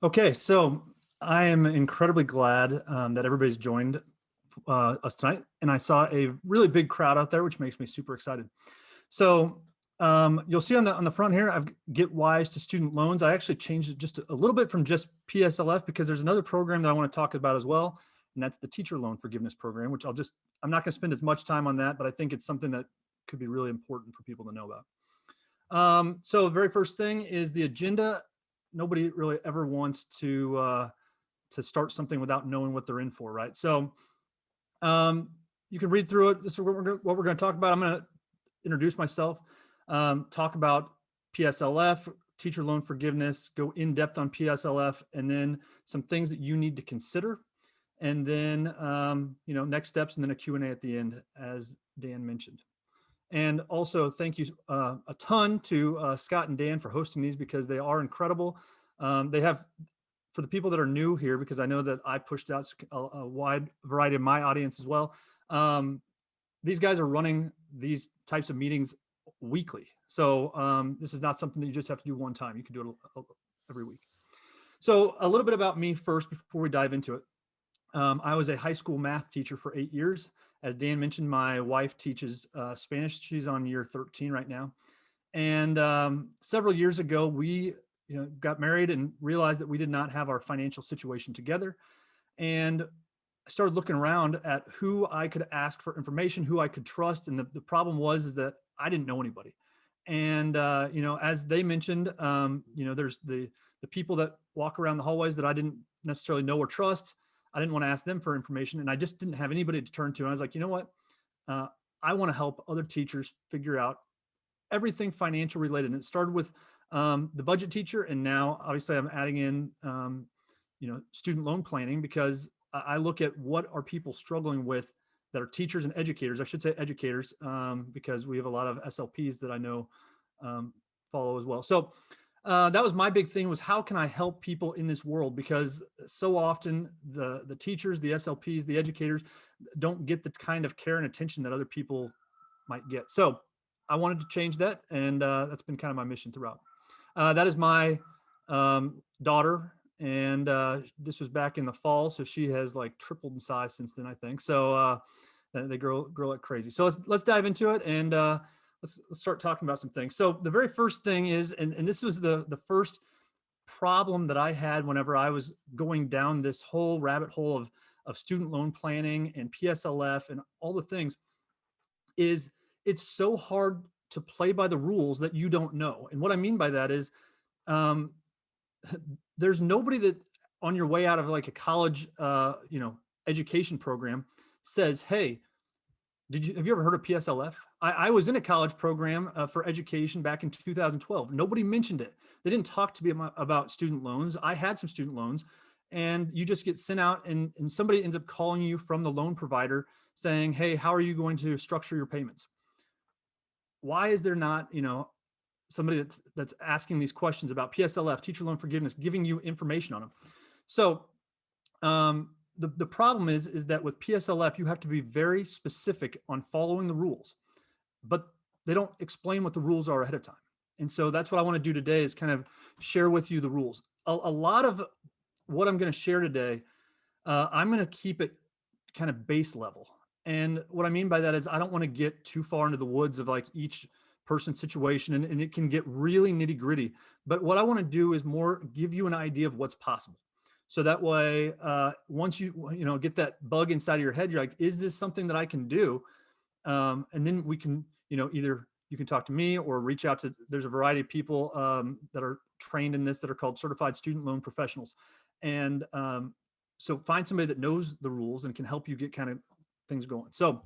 Okay, so I am incredibly glad that everybody's joined us tonight, and I saw a really big crowd out there, which makes me super excited. So you'll see on the front here, I've Get Wise to Student Loans. I actually changed it just a little bit from just PSLF because there's another program that I want to talk about as well, and that's the Teacher Loan Forgiveness Program, which I'm not going to spend as much time on that, but I think it's something that could be really important for people to know about. So the very first thing is the agenda. Nobody really ever wants to start something without knowing what they're in for, right? So you can read through it. This is what we're going to talk about. I'm going to introduce myself, talk about PSLF, teacher loan forgiveness, go in depth on PSLF, and then some things that you need to consider. And then, next steps, and then a Q&A at the end, as Dan mentioned. And also thank you a ton to Scott and Dan for hosting these because they are incredible. They have, for the people that are new here, because I know that I pushed out a wide variety of my audience as well. These guys are running these types of meetings weekly. So this is not something that you just have to do one time. You can do it every week. So a little bit about me first before we dive into it. I was a high school math teacher for 8 years. As Dan mentioned, my wife teaches Spanish. She's on year 13 right now. And several years ago, we got married and realized that we did not have our financial situation together. And I started looking around at who I could ask for information, who I could trust. And the problem is that I didn't know anybody. And, as they mentioned, there's the people that walk around the hallways that I didn't necessarily know or trust. I didn't want to ask them for information, and I just didn't have anybody to turn to. And I was like, you know what? I want to help other teachers figure out everything financial related. And it started with the budget teacher, and now obviously I'm adding in, student loan planning, because I look at what are people struggling with that are teachers and educators. I should say educators, because we have a lot of SLPs that I know follow as well. So that was my big thing, was how can I help people in this world? Because so often the teachers, the SLPs, the educators don't get the kind of care and attention that other people might get. So I wanted to change that. And that's been kind of my mission throughout. That is my daughter. And this was back in the fall. So she has like tripled in size since then, I think. So they grow like crazy. So let's dive into it. And let's start talking about some things. So the very first thing is, and this was the first problem that I had whenever I was going down this whole rabbit hole of student loan planning and PSLF and all the things, is it's so hard to play by the rules that you don't know. And what I mean by that is there's nobody that on your way out of like a college, education program says, hey, have you ever heard of PSLF? I was in a college program for education back in 2012. Nobody mentioned it. They didn't talk to me about student loans. I had some student loans, and you just get sent out and somebody ends up calling you from the loan provider saying, hey, how are you going to structure your payments? Why is there not, somebody that's asking these questions about PSLF, teacher loan forgiveness, giving you information on them? So the problem is that with PSLF, you have to be very specific on following the rules, but they don't explain what the rules are ahead of time. And so that's what I want to do today, is kind of share with you the rules. A lot of what I'm going to share today, I'm going to keep it kind of base level. And what I mean by that is I don't want to get too far into the woods of like each person's situation, and it can get really nitty gritty. But what I want to do is more give you an idea of what's possible. So that way, once you get that bug inside of your head, you're like, is this something that I can do? And then we can, either you can talk to me or reach out to, there's a variety of people that are trained in this that are called certified student loan professionals. And so find somebody that knows the rules and can help you get kind of things going. So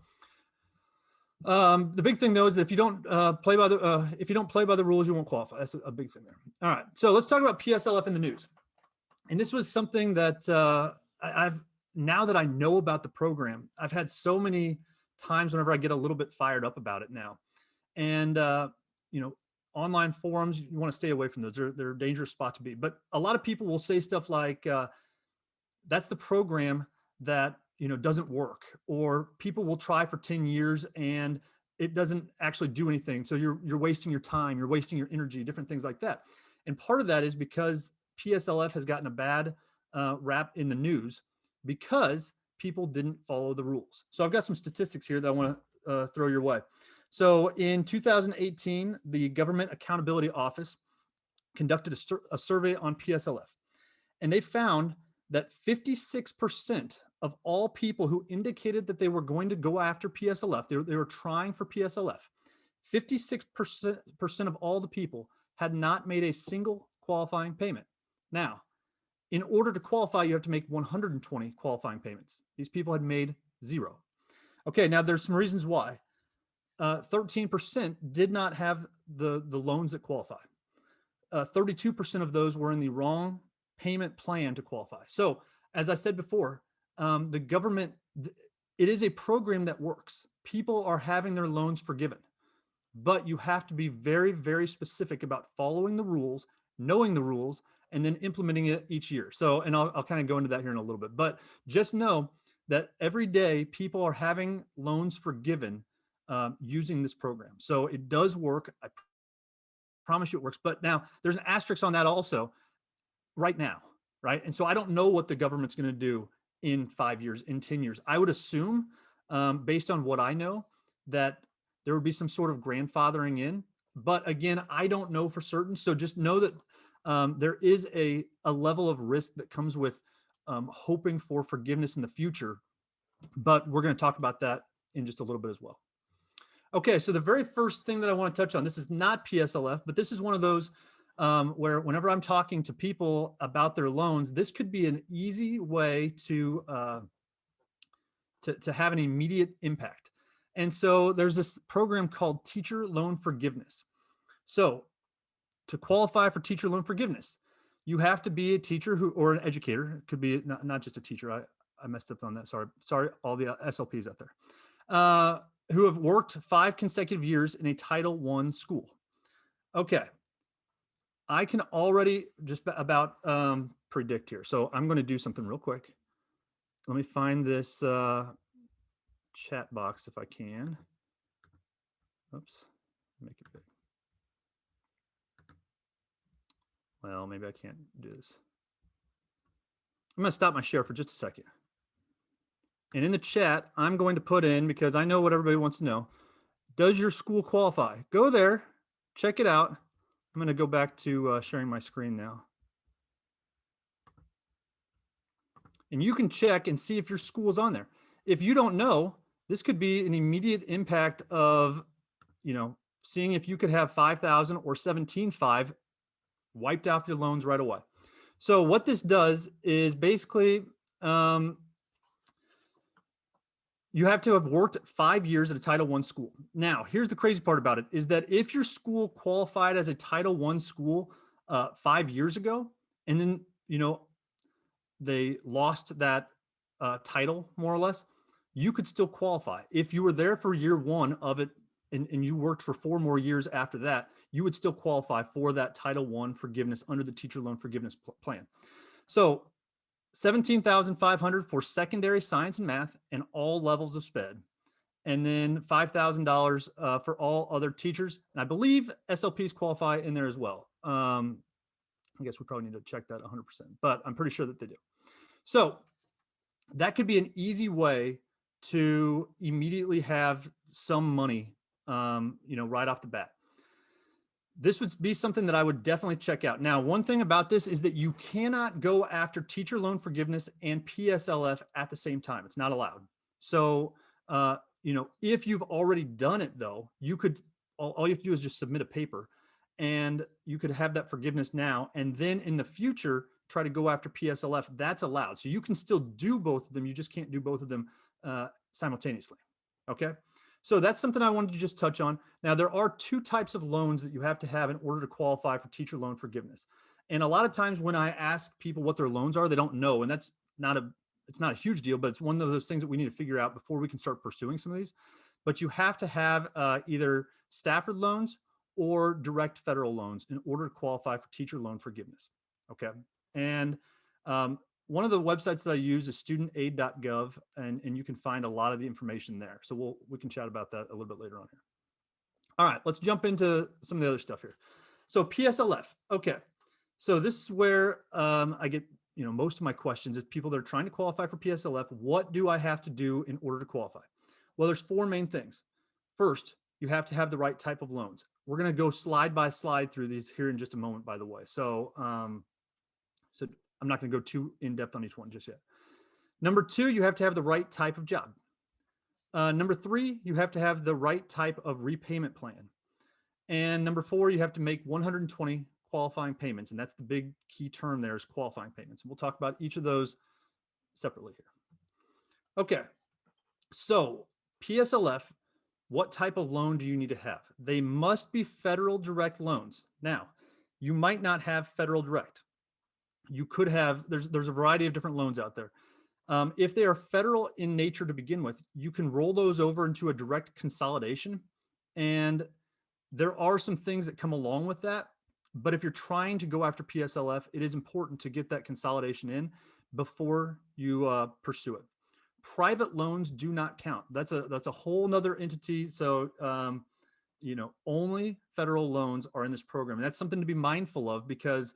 the big thing though is that if you don't play by the rules, you won't qualify. That's a big thing there. All right, so let's talk about PSLF in the news. And this was something that now that I know about the program, I've had so many times whenever I get a little bit fired up about it now. And, online forums, you want to stay away from those. They're a dangerous spot to be. But a lot of people will say stuff like, that's the program that, doesn't work. Or people will try for 10 years and it doesn't actually do anything. So you're wasting your time, you're wasting your energy, different things like that. And part of that is because PSLF has gotten a bad rap in the news because people didn't follow the rules. So I've got some statistics here that I want to throw your way. So in 2018, the Government Accountability Office conducted a survey on PSLF, and they found that 56% of all people who indicated that they were going to go after PSLF, they were trying for PSLF, 56% of all the people had not made a single qualifying payment. Now, in order to qualify, you have to make 120 qualifying payments. These people had made 0. Okay, now there's some reasons why. 13% did not have the loans that qualify. 32% of those were in the wrong payment plan to qualify. So, as I said before, the government, it is a program that works. People are having their loans forgiven, but you have to be very, very specific about following the rules, knowing the rules, and then implementing it each year. So, and I'll kind of go into that here in a little bit, but just know that every day people are having loans forgiven using this program. So it does work. I promise you it works. But now there's an asterisk on that also right now, right? And so I don't know what the government's going to do in 5 years, in 10 years. I would assume, based on what I know, that there would be some sort of grandfathering in. But again, I don't know for certain. So just know that there is a level of risk that comes with hoping for forgiveness in the future. But we're going to talk about that in just a little bit as well. Okay, so the very first thing that I want to touch on, this is not PSLF, but this is one of those where whenever I'm talking to people about their loans, this could be an easy way to have an immediate impact. And so there's this program called Teacher Loan Forgiveness. So to qualify for teacher loan forgiveness, you have to be a teacher or an educator. It could be not just a teacher. I messed up on that. Sorry, all the SLPs out there. Who have worked 5 consecutive years in a Title I school. Okay, I can already just about predict here. So I'm going to do something real quick. Let me find this chat box if I can. Oops, make it big. Well, maybe I can't do this. I'm going to stop my share for just a second. And in the chat, I'm going to put in, because I know what everybody wants to know, does your school qualify? Go there, check it out. I'm going to go back to sharing my screen now. And you can check and see if your school is on there. If you don't know, this could be an immediate impact of, seeing if you could have 5,000 or 17,500 wiped off your loans right away. So what this does is basically, you have to have worked 5 years at a Title I school. Now, here's the crazy part about it, is that if your school qualified as a Title I school 5 years ago, and then, they lost that title, more or less, you could still qualify. If you were there for year 1 of it, and you worked for 4 more years after that, you would still qualify for that Title I forgiveness under the Teacher Loan Forgiveness Plan. So $17,500 for secondary science and math and all levels of SPED, and then $5,000 for all other teachers. And I believe SLPs qualify in there as well. I guess we probably need to check that 100%, but I'm pretty sure that they do. So that could be an easy way to immediately have some money, right off the bat. This would be something that I would definitely check out. Now, one thing about this is that you cannot go after teacher loan forgiveness and PSLF at the same time. It's not allowed. So, if you've already done it though, you could, all you have to do is just submit a paper, and you could have that forgiveness now. And then in the future, try to go after PSLF. That's allowed. So you can still do both of them. You just can't do both of them simultaneously. Okay. So that's something I wanted to just touch on. Now, there are 2 types of loans that you have to have in order to qualify for teacher loan forgiveness. And a lot of times when I ask people what their loans are, they don't know. And it's not a huge deal, but it's one of those things that we need to figure out before we can start pursuing some of these. But you have to have either Stafford loans or direct federal loans in order to qualify for teacher loan forgiveness. Okay. And one of the websites that I use is studentaid.gov, and you can find a lot of the information there. So we can chat about that a little bit later on here. All right, let's jump into some of the other stuff here. So PSLF. Okay. So this is where I get, most of my questions is people that are trying to qualify for PSLF. What do I have to do in order to qualify? Well, there's four main things. First, you have to have the right type of loans. We're going to go slide by slide through these here in just a moment, by the way. So I'm not going to go too in depth on each one just yet. Number two, you have to have the right type of job. Number three, you have to have the right type of repayment plan. And number four, you have to make 120 qualifying payments. And that's the big key term there is qualifying payments. And we'll talk about each of those separately here. Okay, so PSLF, what type of loan do you need to have? They must be federal direct loans. Now, you might not have federal direct. You could have, there's a variety of different loans out there. If they are federal in nature to begin with, you can roll those over into a direct consolidation. And there are some things that come along with that. But if you're trying to go after PSLF, it is important to get that consolidation in before you pursue it. Private loans do not count. That's a whole nother entity. So, only federal loans are in this program. And that's something to be mindful of because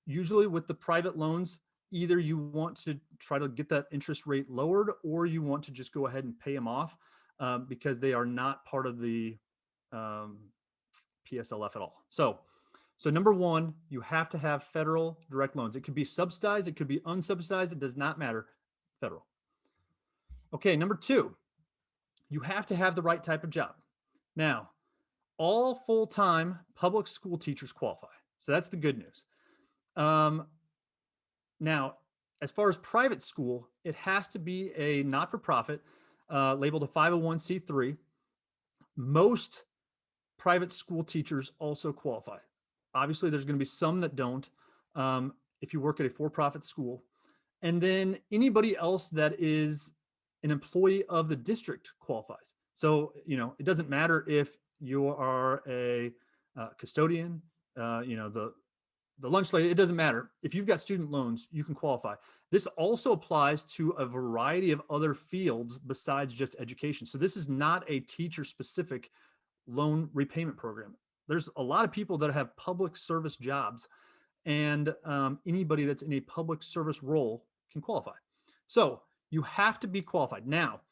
usually with the private loans, either you want to try to get that interest rate lowered or you want to just go ahead and pay them off because they are not part of the PSLF at all. So number one, you have to have federal direct loans. It could be subsidized, it could be unsubsidized, it does not matter, federal. Okay, number two, you have to have the right type of job. Now, all full-time public school teachers qualify. So that's the good news. Now, as far as private school, it has to be a not-for-profit labeled a 501c3. Most private school teachers also qualify. Obviously, there's going to be some that don't if you work at a for-profit school. And then anybody else that is an employee of the district qualifies. So, it doesn't matter if you are a custodian, the lunch lady, it doesn't matter. If you've got student loans, you can qualify. This also applies to a variety of other fields besides just education. So this is not a teacher-specific loan repayment program. There's a lot of people that have public service jobs, and anybody that's in a public service role can qualify. So you have to be qualified. Now,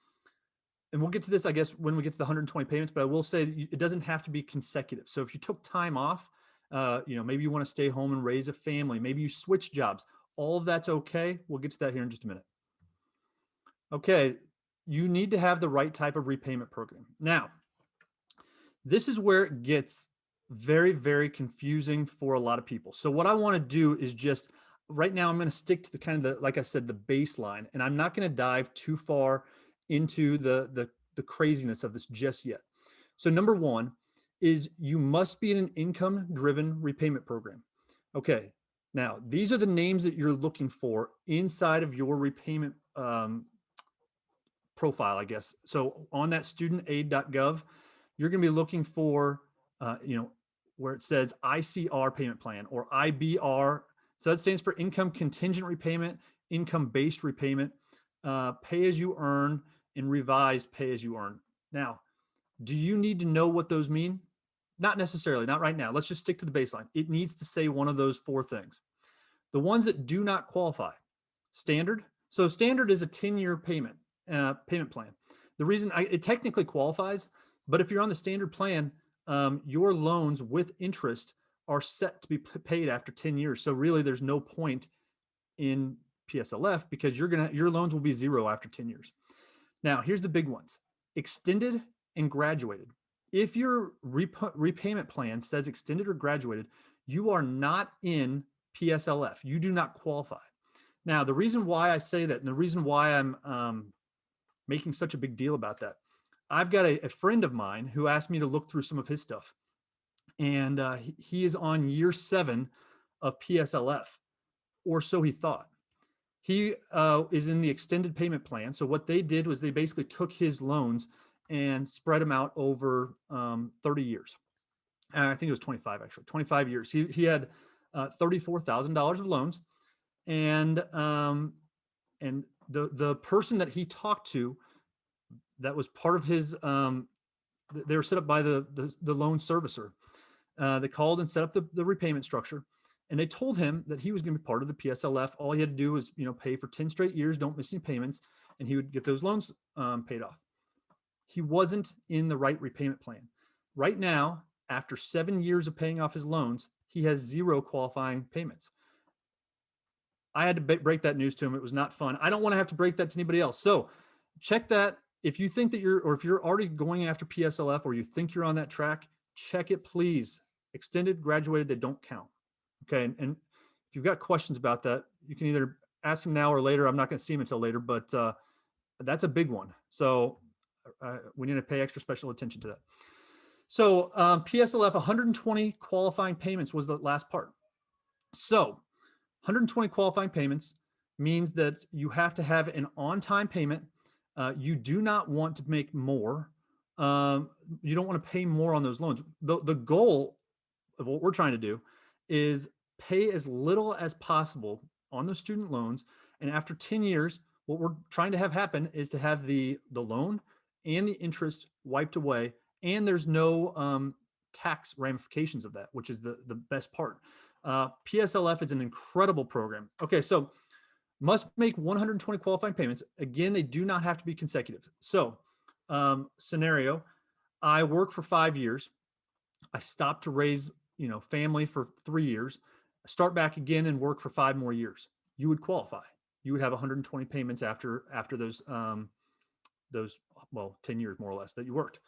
and we'll get to this, I guess, when we get to the 120 payments, but I will say it doesn't have to be consecutive. So if you took time off, maybe you want to stay home and raise a family, maybe you switch jobs, all of that's okay. We'll get to that here in just a minute. Okay, you need to have the right type of repayment program. Now, this is where it gets very, very confusing for a lot of people. So what I want to do is just, right now, I'm going to stick to the kind of, like I said, the baseline, and I'm not going to dive too far into the craziness of this just yet. So number one is you must be in an income-driven repayment program. Okay, now these are the names that you're looking for inside of your repayment profile, I guess. So on that studentaid.gov, you're going to be looking for, where it says ICR payment plan or IBR. So that stands for income contingent repayment, income-based repayment, pay as you earn, and revised pay as you earn. Now, do you need to know what those mean? Not necessarily, not right now. Let's just stick to the baseline. It needs to say one of those four things. The ones that do not qualify, standard. So standard is a 10-year payment plan. The reason it technically qualifies, but if you're on the standard plan, your loans with interest are set to be paid after 10 years. So really there's no point in PSLF because your loans will be zero after 10 years. Now, here's the big ones: extended and graduated. If your repayment plan says extended or graduated, you are not in PSLF. You do not qualify. Now, the reason why I say that, and the reason why I'm making such a big deal about that, I've got a friend of mine who asked me to look through some of his stuff, and he is on year 7 of PSLF, or so he thought. He is in the extended payment plan. So what they did was they basically took his loans and spread them out over 30 years. I think it was 25, actually, 25 years. He had $34,000 of loans, and the person that he talked to, that was part of his, they were set up by the loan servicer. They called and set up the repayment structure, And they told him that he was going to be part of the PSLF. All he had to do was, pay for 10 straight years, don't miss any payments, and he would get those loans paid off. He wasn't in the right repayment plan. Right now, after 7 years of paying off his loans, he has 0 qualifying payments. I had to break that news to him. It was not fun. I don't want to have to break that to anybody else. So check that. If you think that if you're already going after PSLF or you think you're on that track, check it, please. Extended, graduated, they don't count. Okay. And if you've got questions about that, you can either ask him now or later. I'm not going to see him until later, but that's a big one. So we need to pay extra special attention to that. So PSLF 120 qualifying payments was the last part. So 120 qualifying payments means that you have to have an on-time payment. You do not want to make more. You don't want to pay more on those loans. The goal of what we're trying to do is pay as little as possible on the student loans. And after 10 years, what we're trying to have happen is to have the loan and the interest wiped away. And there's no tax ramifications of that, which is the best part. PSLF is an incredible program. Okay, so must make 120 qualifying payments. Again, they do not have to be consecutive. So scenario, I work for 5 years. I stop to raise, family for 3 years. I start back again and work for 5 more years. You would qualify. You would have 120 payments after those 10 years more or less that you worked.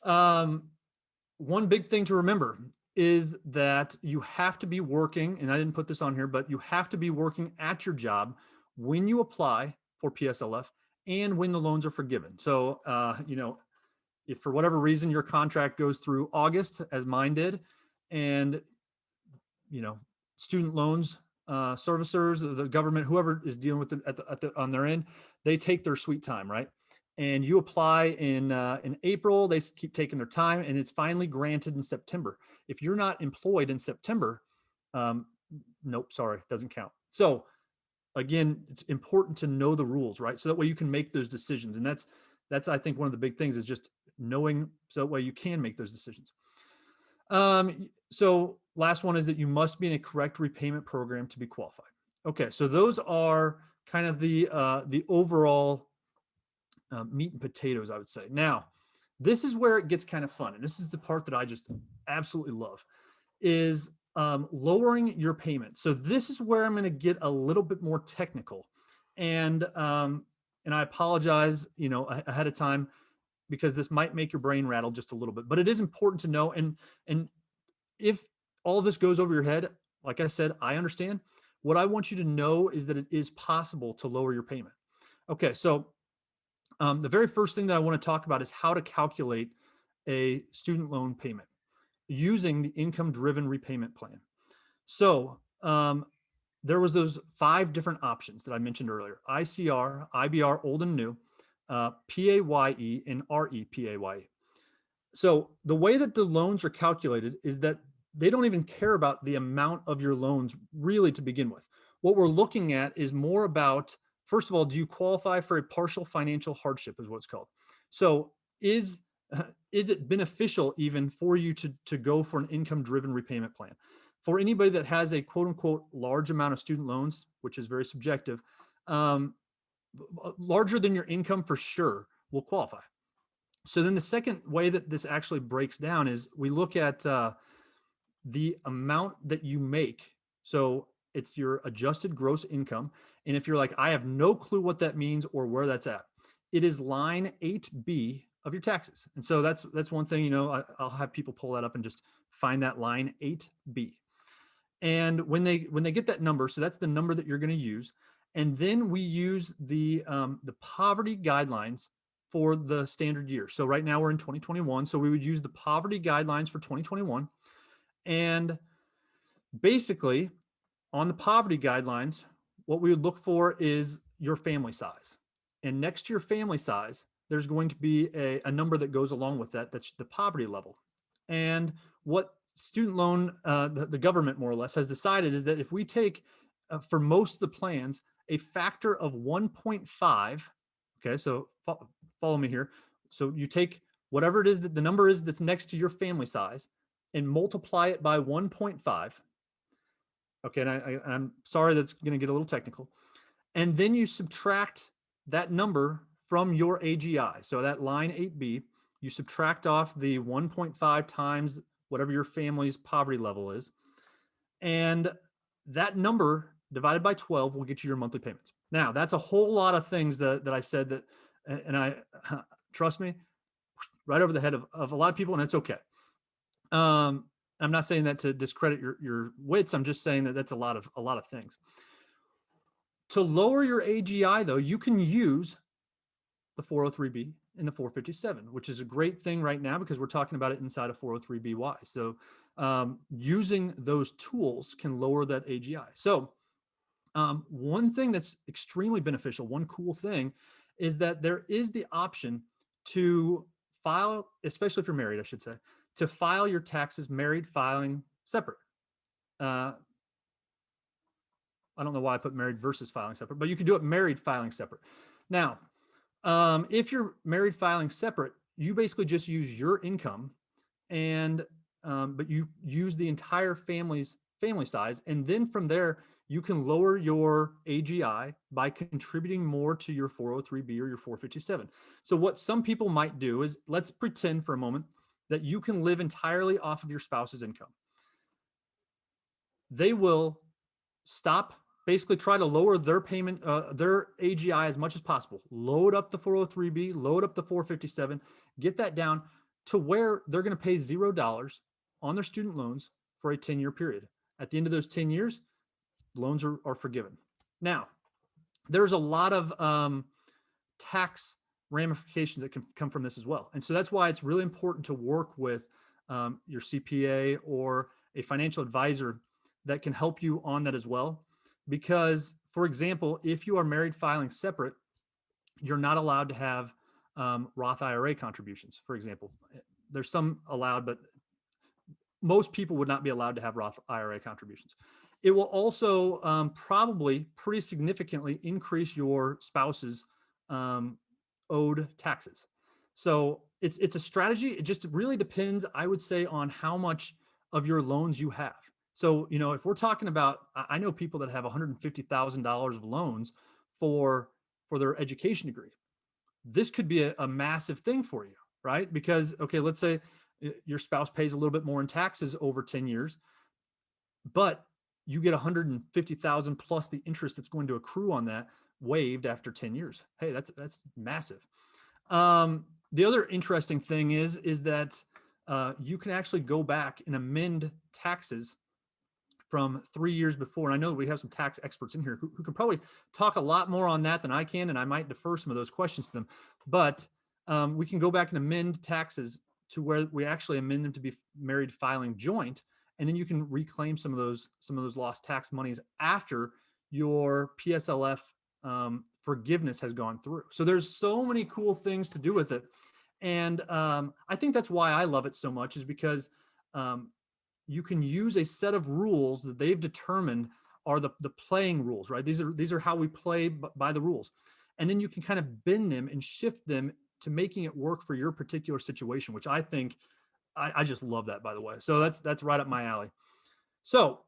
One big thing to remember is that you have to be working, and I didn't put this on here, but you have to be working at your job when you apply for PSLF and when the loans are forgiven. So, if for whatever reason your contract goes through August, as mine did, and, student loans, servicers, the government, whoever is dealing with it on their end, they take their sweet time, right? And you apply in April, they keep taking their time, and it's finally granted in September. If you're not employed in September, nope, sorry, doesn't count. So again, it's important to know the rules, right? So that way you can make those decisions. And that's I think one of the big things is just knowing, so that way you can make those decisions. So last one is that you must be in a correct repayment program to be qualified. Okay, so those are kind of the overall meat and potatoes, I would say. Now, this is where it gets kind of fun. And this is the part that I just absolutely love, is lowering your payment. So this is where I'm going to get a little bit more technical. And I apologize, ahead of time, because this might make your brain rattle just a little bit, but it is important to know. And if all of this goes over your head, like I said, I understand. What I want you to know is that it is possible to lower your payment. Okay, so the very first thing that I want to talk about is how to calculate a student loan payment using the income-driven repayment plan. So there was those 5 different options that I mentioned earlier: ICR, IBR, old and new, PAYE, and REPAYE. So the way that the loans are calculated is that they don't even care about the amount of your loans really to begin with. What we're looking at is more about, first of all, do you qualify for a partial financial hardship, is what it's called. So is it beneficial even for you to go for an income-driven repayment plan? For anybody that has a quote unquote large amount of student loans, which is very subjective, larger than your income for sure will qualify. So then the second way that this actually breaks down is we look at the amount that you make. So it's your adjusted gross income. And if you're like, I have no clue what that means or where that's at, it is line 8B of your taxes. And so that's one thing, I'll have people pull that up and just find that line 8B. And when they get that number, so that's the number that you're going to use. And then we use the poverty guidelines for the standard year. So right now we're in 2021. So we would use the poverty guidelines for 2021. And basically on the poverty guidelines, what we would look for is your family size. And next to your family size, there's going to be a number that goes along with that. That's the poverty level. And what student loan, the government more or less has decided is that if we take, for most of the plans, a factor of 1.5, okay, so follow me here. So you take whatever it is that the number is that's next to your family size and multiply it by 1.5. Okay, and I'm sorry that's going to get a little technical. And then you subtract that number from your AGI. So that line 8B, you subtract off the 1.5 times whatever your family's poverty level is. And that number divided by 12 will get you your monthly payments. Now, that's a whole lot of things that I said that, and I trust me, right over the head of a lot of people, and it's okay. I'm not saying that to discredit your wits. I'm just saying that that's a lot of things. To lower your AGI, though, you can use the 403B and the 457, which is a great thing right now because we're talking about it inside of 403BY. So using those tools can lower that AGI. So one thing that's extremely beneficial, one cool thing, is that there is the option to file, especially if you're married, I should say, to file your taxes married filing separate. I don't know why I put married versus filing separate, but you can do it married filing separate. Now, if you're married filing separate, you basically just use your income, and but you use the entire family size, and then from there you can lower your AGI by contributing more to your 403B or your 457. So what some people might do is, let's pretend for a moment that you can live entirely off of your spouse's income. They will basically try to lower their payment, their AGI as much as possible. Load up the 403B, load up the 457, get that down to where they're going to pay $0 on their student loans for a 10-year period. At the end of those 10 years, loans are forgiven. Now, there's a lot of tax ramifications that can come from this as well. And so that's why it's really important to work with your CPA or a financial advisor that can help you on that as well. Because, for example, if you are married filing separate, you're not allowed to have Roth IRA contributions, for example. There's some allowed, but most people would not be allowed to have Roth IRA contributions. It will also probably pretty significantly increase your spouse's owed taxes. So it's a strategy. It just really depends, I would say, on how much of your loans you have. So, if we're talking about, I know people that have $150,000 of loans for their education degree. This could be a massive thing for you, right? Because, okay, let's say your spouse pays a little bit more in taxes over 10 years, but you get 150,000 plus the interest that's going to accrue on that waived after 10 years. Hey, that's massive. The other interesting thing is that you can actually go back and amend taxes from 3 years before. And I know we have some tax experts in here who can probably talk a lot more on that than I can, and I might defer some of those questions to them. But we can go back and amend taxes to where we actually amend them to be married filing joint, and then you can reclaim some of those lost tax monies after your PSLF forgiveness has gone through. So there's so many cool things to do with it. And I think that's why I love it so much, is because you can use a set of rules that they've determined are the playing rules, right? These are how we play by the rules. And then you can kind of bend them and shift them to making it work for your particular situation, which I think, I just love that, by the way. So that's right up my alley. So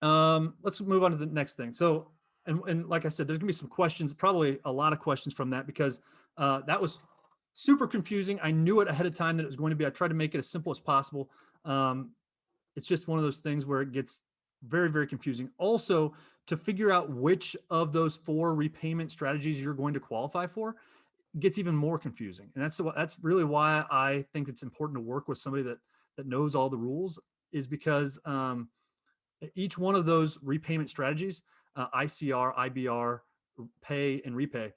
let's move on to the next thing. So, and like I said, there's gonna be some questions, probably a lot of questions from that, because that was super confusing. I knew it ahead of time that it was going to be. I tried to make it as simple as possible. It's just one of those things where it gets very, very confusing. Also, to figure out which of those 4 repayment strategies you're going to qualify for gets even more confusing. And that's really why I think it's important to work with somebody that knows all the rules, is because each one of those repayment strategies, ICR, IBR, pay, and repay,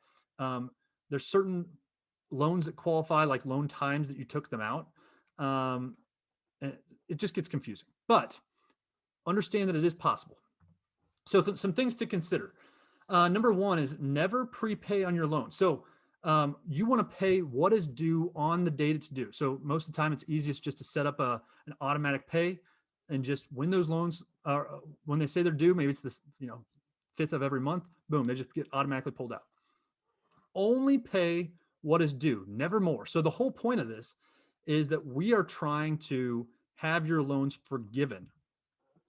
there's certain loans that qualify, like loan times that you took them out. It just gets confusing, but understand that it is possible. So some things to consider. Number 1 is never prepay on your loan. So you want to pay what is due on the date it's due. So most of the time it's easiest just to set up an automatic pay, and just when those loans are, when they say they're due, maybe it's this, 5th of every month, boom, they just get automatically pulled out. Only pay what is due, never more. So the whole point of this is that we are trying to have your loans forgiven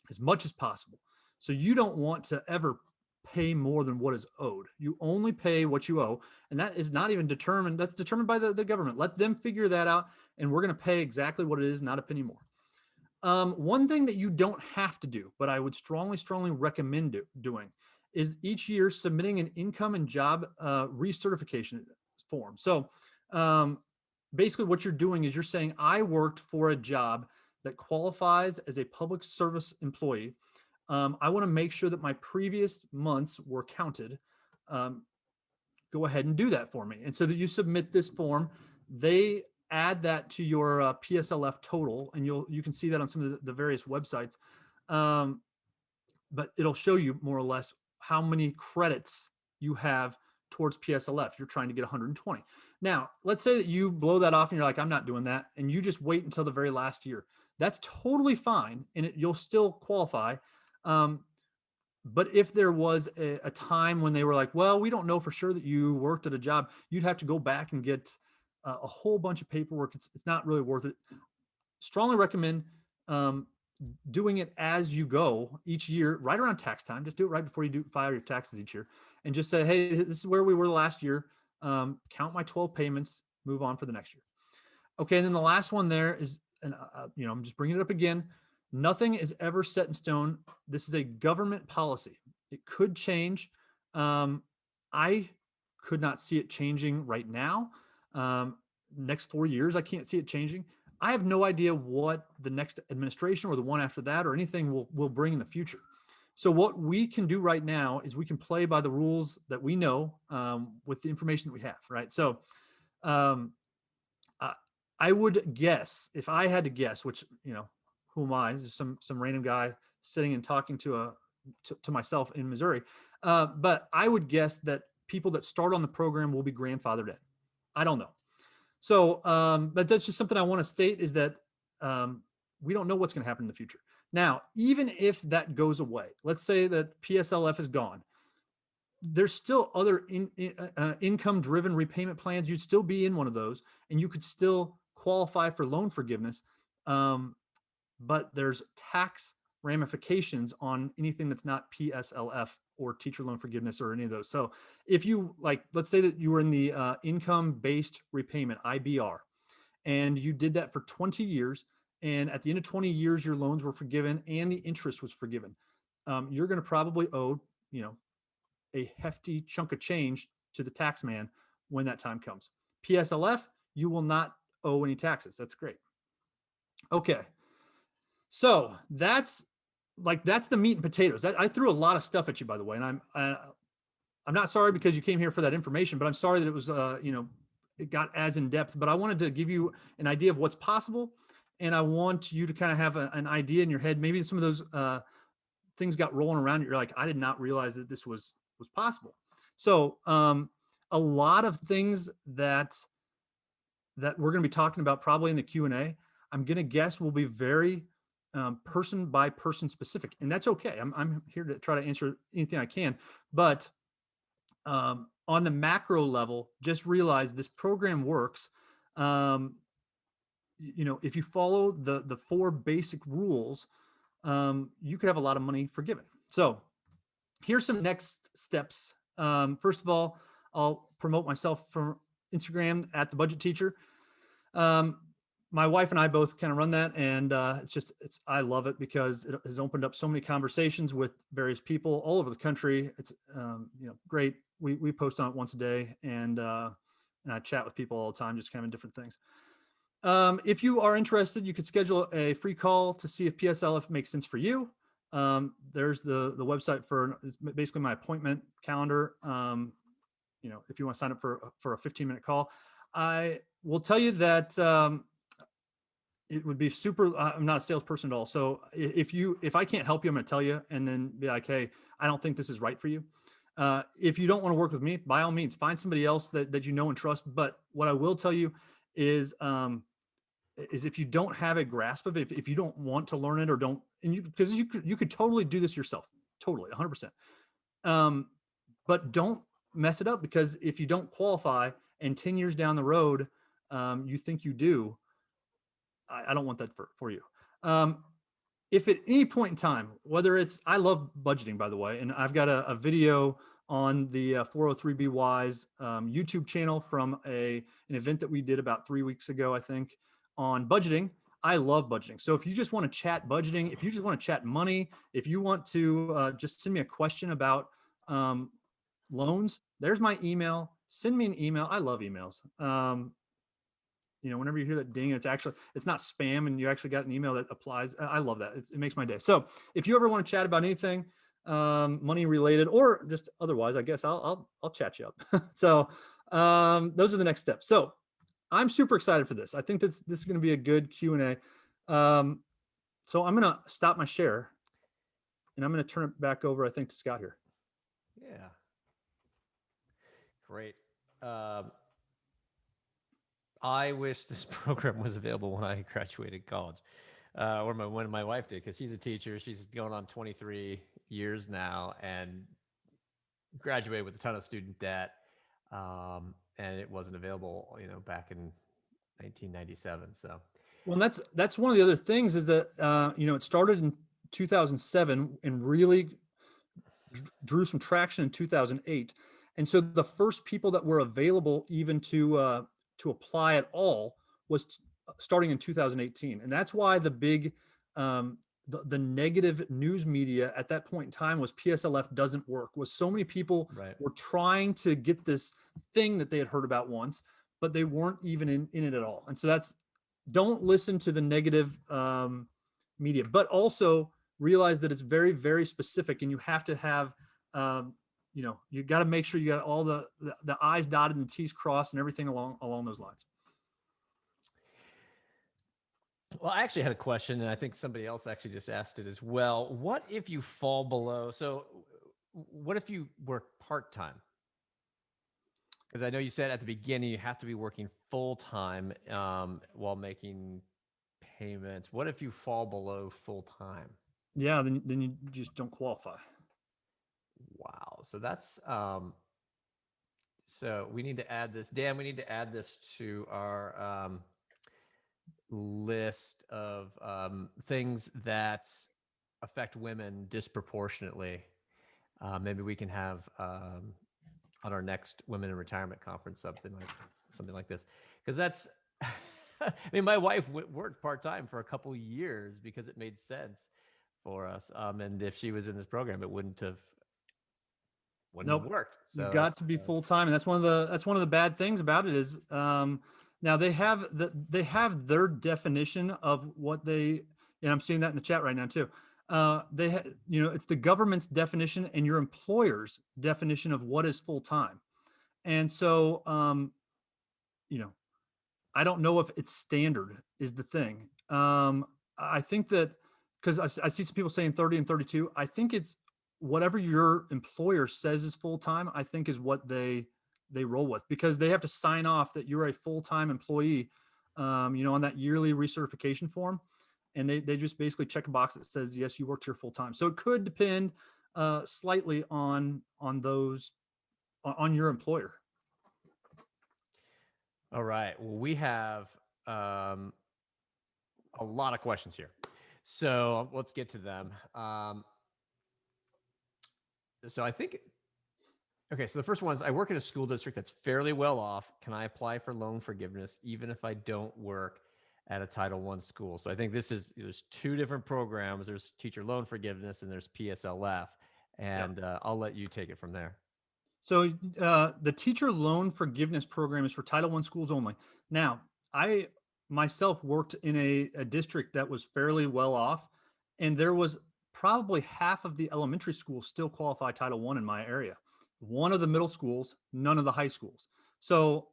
as much as possible. So you don't want to ever pay more than what is owed. You only pay what you owe. And that is not even determined. That's determined by the government. Let them figure that out. And we're going to pay exactly what it is, not a penny more. One thing that you don't have to do, but I would strongly recommend doing is each year submitting an income and job recertification form. So basically what you're doing is you're saying, I worked for a job that qualifies as a public service employee. I want to make sure that my previous months were counted. Go ahead and do that for me. And so that you submit this form, they add that to your PSLF total, and you can see that on some of the various websites. But it'll show you more or less how many credits you have towards PSLF. You're trying to get 120. Now, let's say that you blow that off and you're like, I'm not doing that. And you just wait until the very last year. That's totally fine. And you'll still qualify. But if there was a time when they were like, well, we don't know for sure that you worked at a job, you'd have to go back and get a whole bunch of paperwork. It's not really worth it. Strongly recommend doing it as you go each year, right around tax time. Just do it right before you file your taxes each year, and just say, hey, this is where we were last year. Count my 12 payments, move on for the next year. Okay, and then the last one there is, and I'm just bringing it up again. Nothing is ever set in stone. This is a government policy. It could change. I could not see it changing right now. Next 4 years, I can't see it changing. I have no idea what the next administration or the one after that or anything will bring in the future. So what we can do right now is we can play by the rules that we know with the information that we have, right? So I would guess, if I had to guess, which, who am I? Just some random guy sitting and talking to myself in Missouri. But I would guess that people that start on the program will be grandfathered in. I don't know. So, but that's just something I want to state, is that we don't know what's going to happen in the future. Now, even if that goes away, let's say that PSLF is gone, there's still other income-driven repayment plans. You'd still be in one of those, and you could still qualify for loan forgiveness. But there's tax ramifications on anything that's not PSLF or teacher loan forgiveness or any of those. So if you, let's say that you were in the income-based repayment, IBR, and you did that for 20 years, and at the end of 20 years, your loans were forgiven and the interest was forgiven, you're going to probably owe, a hefty chunk of change to the tax man when that time comes. PSLF, you will not owe any taxes. That's great. Okay. So that's the meat and potatoes. I threw a lot of stuff at you, by the way, and I'm not sorry because you came here for that information, but I'm sorry that it was, it got as in depth, but I wanted to give you an idea of what's possible. And I want you to kind of have an idea in your head. Maybe some of those things got rolling around. You're like, I did not realize that this was possible. So a lot of things that we're going to be talking about probably in the Q&A, I'm going to guess will be very person by person specific, and that's okay. I'm here to try to answer anything I can, but on the macro level, just realize this program works. If you follow the 4 basic rules, you could have a lot of money forgiven. So here's some next steps. First of all, I'll promote myself from Instagram at The Budget Teacher. My wife and I both kind of run that, and I love it because it has opened up so many conversations with various people all over the country. It's great. We post on it once a day, and I chat with people all the time, just kind of different things. If you are interested, you could schedule a free call to see if PSLF makes sense for you. There's the website it's basically my appointment calendar. If you want to sign up for a 15-minute call, I will tell you that it would be super. I'm not a salesperson at all. So if I can't help you, I'm going to tell you and then be like, hey, I don't think this is right for you. If you don't want to work with me, by all means, find somebody else that you know and trust. But what I will tell you is if you don't have a grasp of it, if you don't want to learn it because you could totally do this yourself, totally 100%. But don't mess it up, because if you don't qualify and 10 years down the road, you think you do, I don't want that for you. if at any point in time, whether it's, I love budgeting, by the way, and I've got a video on the 403B Wise YouTube channel from an event that we did about 3 weeks ago, I think, on budgeting. I love budgeting. So if you just want to chat budgeting, if you just want to chat money, if you want to just send me a question about loans, there's my email. Send me an email. I love emails. Whenever you hear that ding, it's not spam, and you actually got an email that applies. I love that. It makes my day. So if you ever want to chat about anything money related or just otherwise, I guess I'll chat you up. So those are the next steps. So I'm super excited for this. I think this is going to be a good Q&A. So I'm going to stop my share, and I'm going to turn it back over, I think, to Scott here. Yeah. Great. I wish this program was available when I graduated college, or when my wife did, because she's a teacher. She's going on 23 years now and graduated with a ton of student debt, and it wasn't available, back in 1997. So, well, that's one of the other things is that it started in 2007 and really drew some traction in 2008, and so the first people that were available even to apply at all was starting in 2018, and that's why the big the negative news media at that point in time was PSLF doesn't work. Was so many people were trying to get this thing that they had heard about once, but they weren't even in it at all. And so don't listen to the negative media, but also realize that it's very, very specific, and you have to have you got to make sure you got all the I's dotted and the T's crossed and everything along those lines. Well, I actually had a question, and I think somebody else actually just asked it as well. What if you fall below? So what if you work part-time? Because I know you said at the beginning you have to be working full-time while making payments. What if you fall below full-time? Yeah, then you just don't qualify. Wow. So that's so we need to add this. Dan, we need to add this to our list of things that affect women disproportionately. Maybe we can have on our next Women in Retirement conference something like this, because that's I mean, my wife worked part-time for a couple years because it made sense for us, and if she was in this program, it wouldn't have worked. So you've got to be full-time, and that's one of the bad things about it is now they have their definition of what they, and I'm seeing that in the chat right now too. It's the government's definition and your employer's definition of what is full-time. And so, I don't know if it's standard is the thing. I think that because I see some people saying 30 and 32, I think it's whatever your employer says is full-time, I think is what they roll with, because they have to sign off that you're a full-time employee, on that yearly recertification form. And they just basically check a box that says, yes, you worked here full-time. So it could depend slightly on your employer. All right. Well, we have a lot of questions here, so let's get to them. So I think, okay, so the first one is, I work in a school district that's fairly well off. Can I apply for loan forgiveness even if I don't work at a Title I school? So I think there's two different programs. There's teacher loan forgiveness and there's PSLF. And I'll let you take it from there. So the teacher loan forgiveness program is for Title I schools only. Now, I myself worked in a district that was fairly well off, and there was probably half of the elementary schools still qualify Title I in my area. One of the middle schools, none of the high schools. So,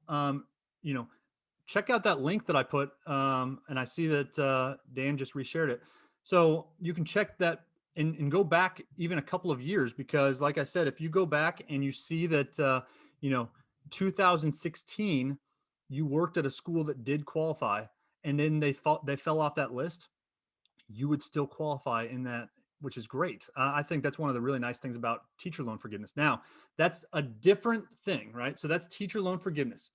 check out that link that I put, and I see that Dan just reshared it. So you can check that and go back even a couple of years, because like I said, if you go back and you see that, 2016, you worked at a school that did qualify, and then they fell off that list, you would still qualify in that, which is great. I think that's one of the really nice things about teacher loan forgiveness. Now, that's a different thing, right? So that's teacher loan forgiveness.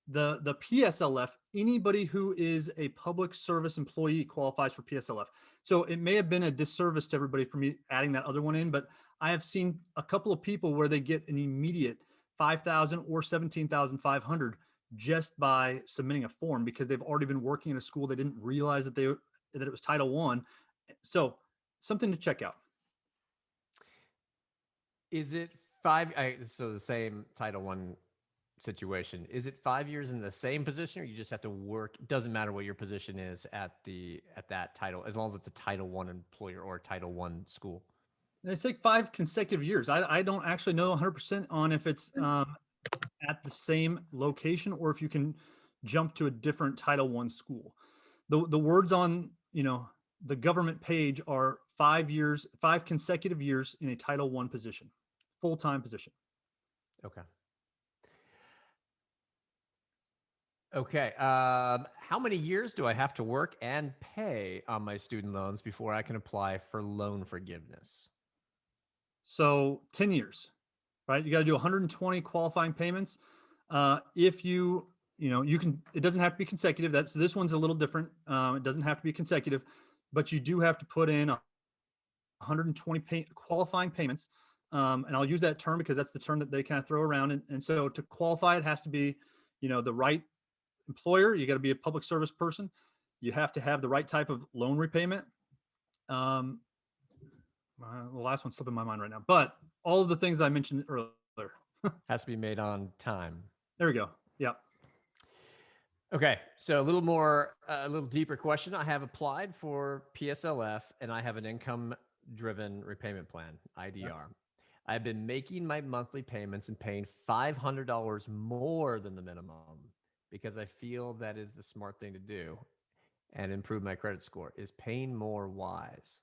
The PSLF, anybody who is a public service employee qualifies for PSLF. So it may have been a disservice to everybody for me adding that other one in, but I have seen a couple of people where they get an immediate 5,000 or 17,500 just by submitting a form because they've already been working in a school. They didn't realize that it was Title One. So something to check out. Is it so the same Title One situation? Is it 5 years in the same position, or you just have to work? It doesn't matter what your position is at that title, as long as it's a Title One employer or a Title One school. It's like 5 consecutive years. I don't actually know 100% on if it's at the same location or if you can jump to a different Title One school. The words on the government page are 5 years, 5 consecutive years in a Title One position, full-time position. Okay. Okay. How many years do I have to work and pay on my student loans before I can apply for loan forgiveness? So 10 years, right? You got to do 120 qualifying payments. If you can, it doesn't have to be consecutive. So this one's a little different. It doesn't have to be consecutive, but you do have to put in 120 qualifying payments. And I'll use that term because that's the term that they kind of throw around. And so to qualify, it has to be, the right employer. You got to be a public service person. You have to have the right type of loan repayment. The last one's slipping my mind right now, but all of the things I mentioned earlier has to be made on time. There we go. Yeah. Okay. So a little deeper question. I have applied for PSLF and I have an income driven repayment plan, IDR. Yeah. I've been making my monthly payments and paying $500 more than the minimum because I feel that is the smart thing to do and improve my credit score. Is paying more wise?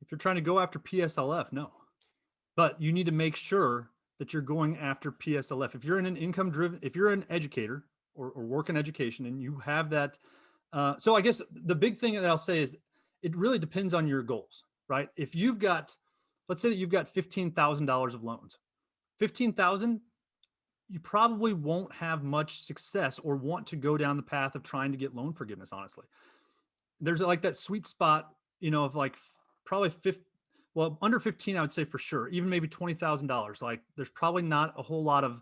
If you're trying to go after PSLF, no. But you need to make sure that you're going after PSLF. If you're in an income driven, if you're an educator or work in education and you have that, so I guess the big thing that I'll say is it really depends on your goals, right? If you've got, let's say that you've got $15,000 of loans, 15,000, you probably won't have much success or want to go down the path of trying to get loan forgiveness, honestly. There's like that sweet spot, of like probably under 15, I would say for sure, even maybe $20,000. Like there's probably not a whole lot of,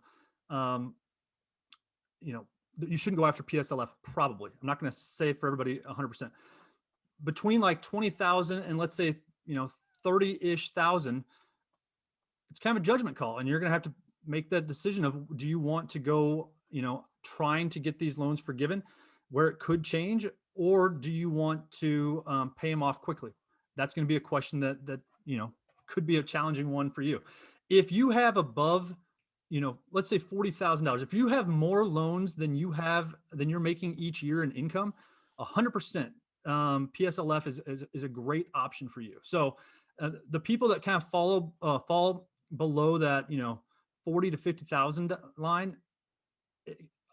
you shouldn't go after PSLF probably. I'm not going to say for everybody 100%. Between like 20,000 and let's say, 30-ish thousand, it's kind of a judgment call. And you're going to have to make that decision of, do you want to go, trying to get these loans forgiven where it could change, or do you want to pay them off quickly? That's going to be a question that could be a challenging one for you. If you have above, let's say $40,000, if you have more loans than you're making each year in income, 100% PSLF is a great option for you. So the people that kind of fall below that, 40 to 50,000 line,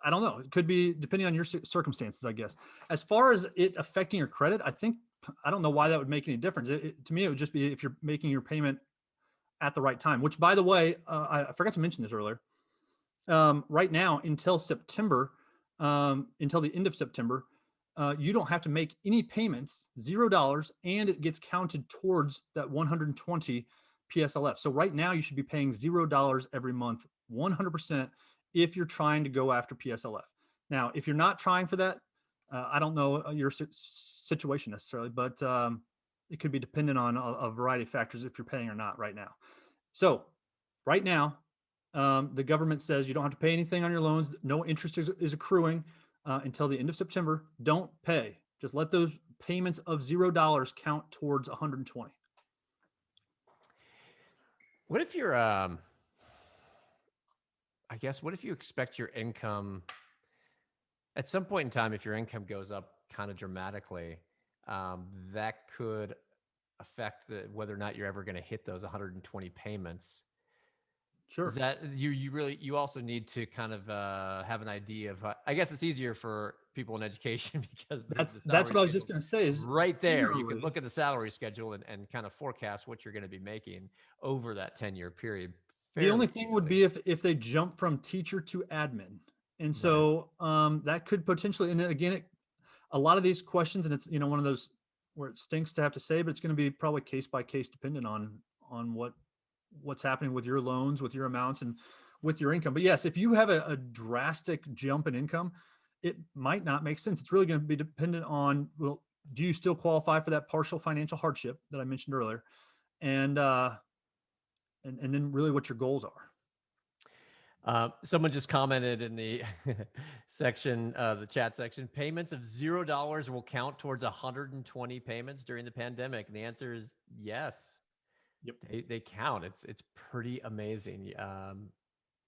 I don't know. It could be depending on your circumstances, I guess. As far as it affecting your credit, I don't know why that would make any difference. To me, it would just be if you're making your payment at the right time, which by the way, I forgot to mention this earlier. Right now, until September, until the end of September, you don't have to make any payments, $0, and it gets counted towards that 120 PSLF. So right now you should be paying $0 every month, 100%, if you're trying to go after PSLF. Now, if you're not trying for that, I don't know your situation necessarily, but it could be dependent on a variety of factors if you're paying or not right now. So right now, the government says you don't have to pay anything on your loans. No interest is accruing until the end of September. Don't pay. Just let those payments of $0 count towards 120. What if you're, what if you expect your income at some point in time, if your income goes up kind of dramatically, that could affect whether or not you're ever going to hit those 120 payments. Sure. Is that you also need to kind of have an idea of, I guess it's easier for people in education because that's what I was just going to say is right there. You can look at the salary schedule and kind of forecast what you're going to be making over that 10-year period The only fairly thing would easily. be if they jump from teacher to admin. And Right. so that could potentially, and then again, a lot of these questions, and it's, one of those where it stinks to have to say, but it's going to be probably case by case dependent on what's happening with your loans, with your amounts, and with your income. But yes, if you have a drastic jump in income, it might not make sense. It's really going to be dependent on, well, do you still qualify for that partial financial hardship that I mentioned earlier? And then really what your goals are. Someone just commented in the section, the chat section, payments of $0 will count towards 120 payments during the pandemic. And the answer is yes. Yep. They count. It's pretty amazing.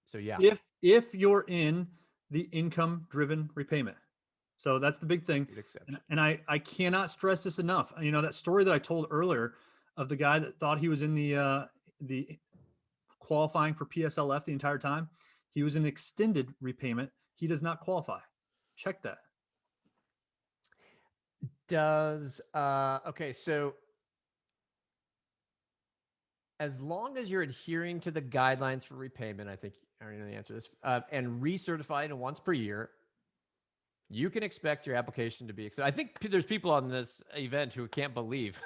So yeah. If you're in the income driven repayment. So that's the big thing. Good exception. And I cannot stress this enough. That story that I told earlier of the guy that thought he was in the qualifying for PSLF the entire time. He was in extended repayment. He does not qualify. Check that. Okay, so as long as you're adhering to the guidelines for repayment, I think I already know the answer to this, and recertified once per year, you can expect your application to be accepted. I think there's people on this event who can't believe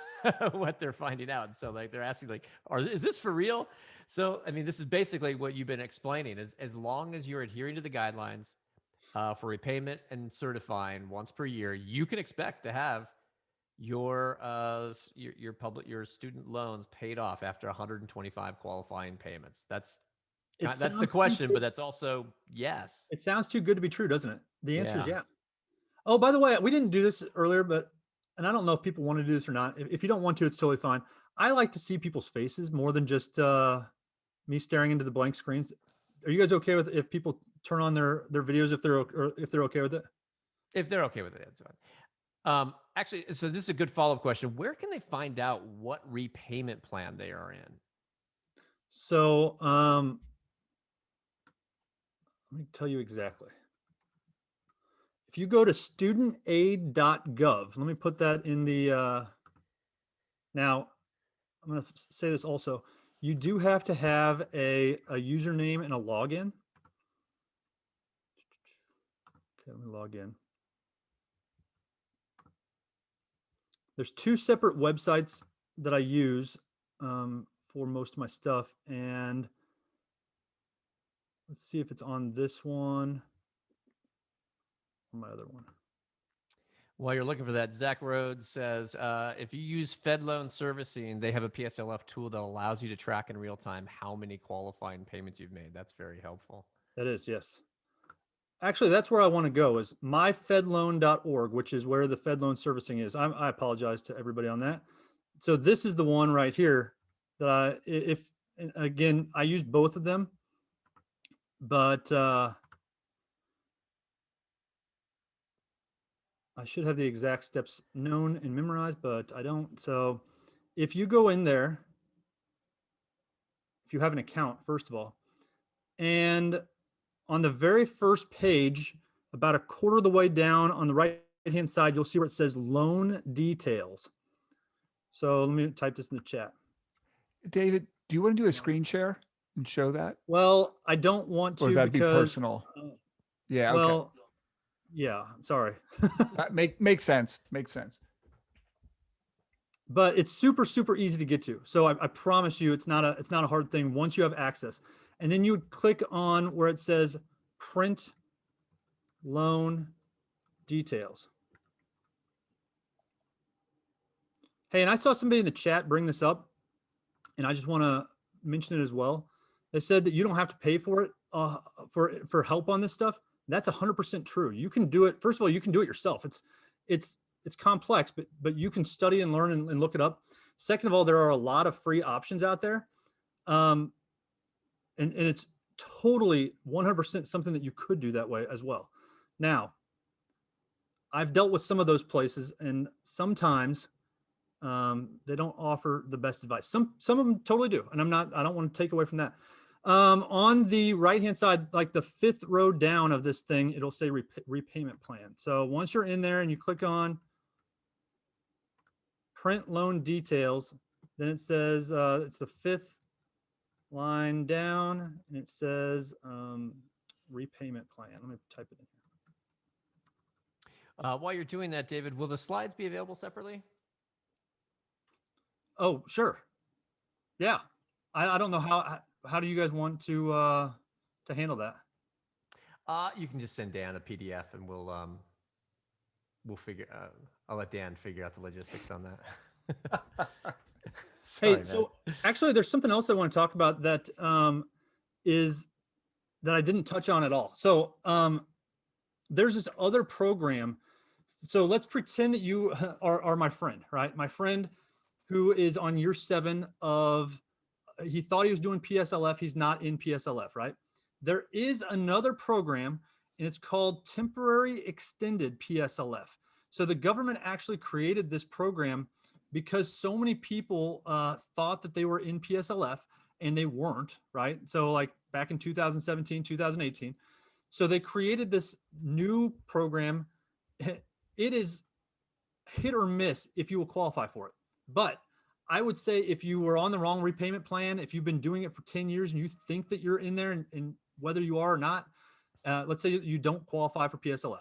what they're finding out. So they're asking is this for real? So, this is basically what you've been explaining is as long as you're adhering to the guidelines for repayment and certifying once per year, you can expect to have your student loans paid off after 125 qualifying payments. That's the question, but that's also yes. It sounds too good to be true, doesn't it? The answer is Yeah. yeah. Oh, by the way, we didn't do this earlier, and I don't know if people want to do this or not. If you don't want to, it's totally fine. I like to see people's faces more than just me staring into the blank screens. Are you guys okay with if people turn on their videos if they're okay with it? If they're okay with it, that's fine. Actually, so this is a good follow-up question. Where can they find out what repayment plan they are in? So let me tell you exactly. If you go to studentaid.gov, let me put that in the, now I'm going to say this also. You do have to have a username and a login. Okay, let me log in. There's two separate websites that I use for most of my stuff. And let's see if it's on this one or my other one. While you're looking for that, Zach Rhodes says, if you use Fed Loan Servicing, they have a PSLF tool that allows you to track in real time how many qualifying payments you've made. That's very helpful. That is, yes. Actually, that's where I want to go is myfedloan.org, which is where the Fed Loan Servicing is. I apologize to everybody on that. So this is the one right here that again, I use both of them, but I should have the exact steps known and memorized, but I don't. So if you go in there, if you have an account, first of all, and on the very first page, about a quarter of the way down on the right-hand side, you'll see where it says loan details. So let me type this in the chat. David, do you want to do a screen share and show that? Well, I don't want to, or that'd because be personal. Yeah. Well, Okay. yeah, sorry. That makes sense. Makes sense. But it's super, super easy to get to. So I promise you, it's not a hard thing once you have access. And then you would click on where it says print loan details. Hey, and I saw somebody in the chat bring this up, and I just want to mention it as well. They said that you don't have to pay for it for help on this stuff. That's 100% true. You can do it. First of all, you can do it yourself. It's complex, but you can study and learn and look it up. Second of all, there are a lot of free options out there, and it's totally 100% something that you could do that way as well. Now, I've dealt with some of those places, and sometimes they don't offer the best advice. Some of them totally do, and I don't want to take away from that. On the right-hand side, like the fifth row down of this thing, it'll say repayment plan. So once you're in there and you click on print loan details, then it says it's the fifth line down, and it says repayment plan. Let me type it in here. While you're doing that, David, will the slides be available separately? Oh, sure. Yeah. I don't know how do you guys want to handle that? You can just send Dan a PDF, and we'll figure. I'll let Dan figure out the logistics on that. Sorry, Hey, so actually, there's something else I want to talk about that is that I didn't touch on at all. So there's this other program. So let's pretend that you are my friend, right? My friend who is on year 7 of, he thought he was doing PSLF. He's not in PSLF, right? There is another program, and it's called Temporary Extended PSLF. So the government actually created this program because so many people thought that they were in PSLF and they weren't, right? So like back in 2017, 2018. So they created this new program. It is hit or miss if you will qualify for it. But I would say if you were on the wrong repayment plan, if you've been doing it for 10 years and you think that you're in there, and whether you are or not, let's say you don't qualify for PSLF,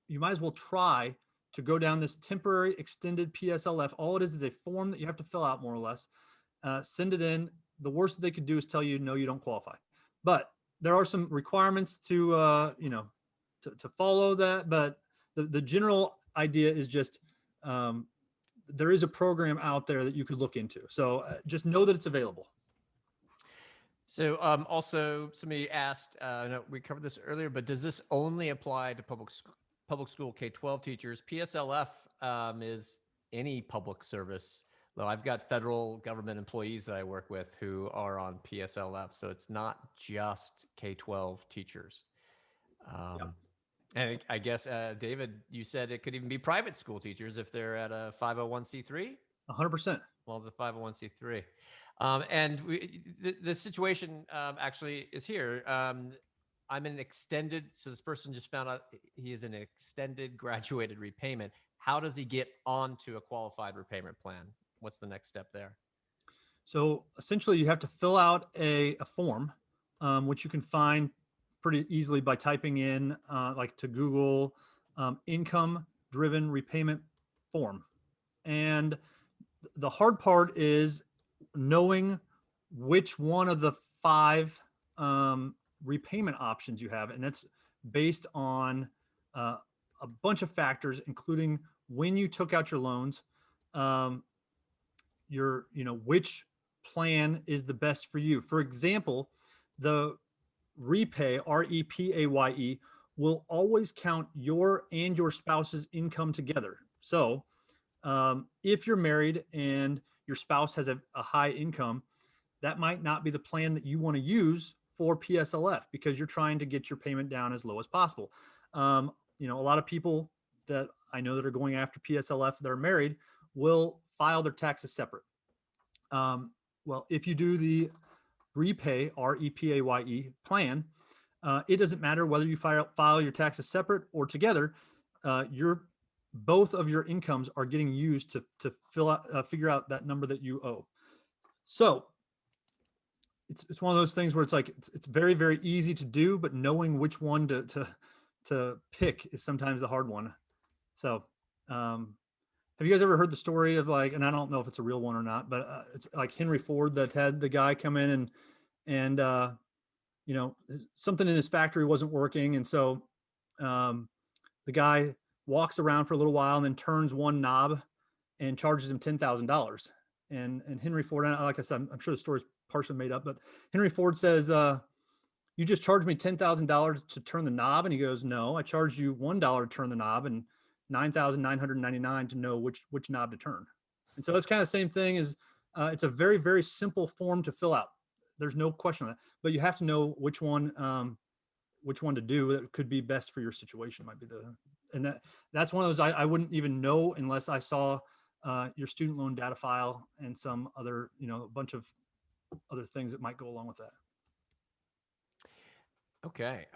you might as well try to go down this temporary extended PSLF. All it is a form that you have to fill out, more or less. Send it in. The worst that they could do is tell you, no, you don't qualify. But there are some requirements to, to follow that. But the general idea is just, there is a program out there that you could look into. So just know that it's available. So also somebody asked, no, we covered this earlier, but does this only apply to public school K-12 teachers? PSLF is any public service. Though I've got federal government employees that I work with who are on PSLF, so it's not just K-12 teachers. And I guess, David, you said it could even be private school teachers if they're at a 501c3? 100%. Well, it's a 501c3. And the situation actually is here. I'm in an extended, so this person just found out he is in an extended graduated repayment. How does he get onto a qualified repayment plan? What's the next step there? So essentially you have to fill out a form, which you can find pretty easily by typing in like to Google income driven repayment form. And the hard part is knowing which one of the 5 repayment options you have. And that's based on a bunch of factors, including when you took out your loans, which plan is the best for you. For example, the Repay, REPAYE, will always count your and your spouse's income together. So if you're married and your spouse has a high income, that might not be the plan that you want to use for PSLF because you're trying to get your payment down as low as possible. A lot of people that I know that are going after PSLF that are married will file their taxes separate. Well, if you do the Repay, REPAYE plan, it doesn't matter whether you file your taxes separate or together. Both of your incomes are getting used to figure out that number that you owe. So it's one of those things where it's like it's very, very easy to do, but knowing which one to pick is sometimes the hard one. So have you guys ever heard the story of like, and I don't know if it's a real one or not, but it's like Henry Ford that had the guy come in and something in his factory wasn't working, and so the guy walks around for a little while and then turns one knob and charges him $10,000. And Henry Ford, like I said, I'm sure the story's partially made up, but Henry Ford says, "You just charged me $10,000 to turn the knob," and he goes, "No, I charged you $1 to turn the knob and $9,999 to know which knob to turn." And so it's kind of the same thing as it's a very, very simple form to fill out. There's no question on that, but you have to know which one to do that could be best for your situation. Might be that's one of those I wouldn't even know unless I saw your student loan data file and some other, a bunch of other things that might go along with that. Okay.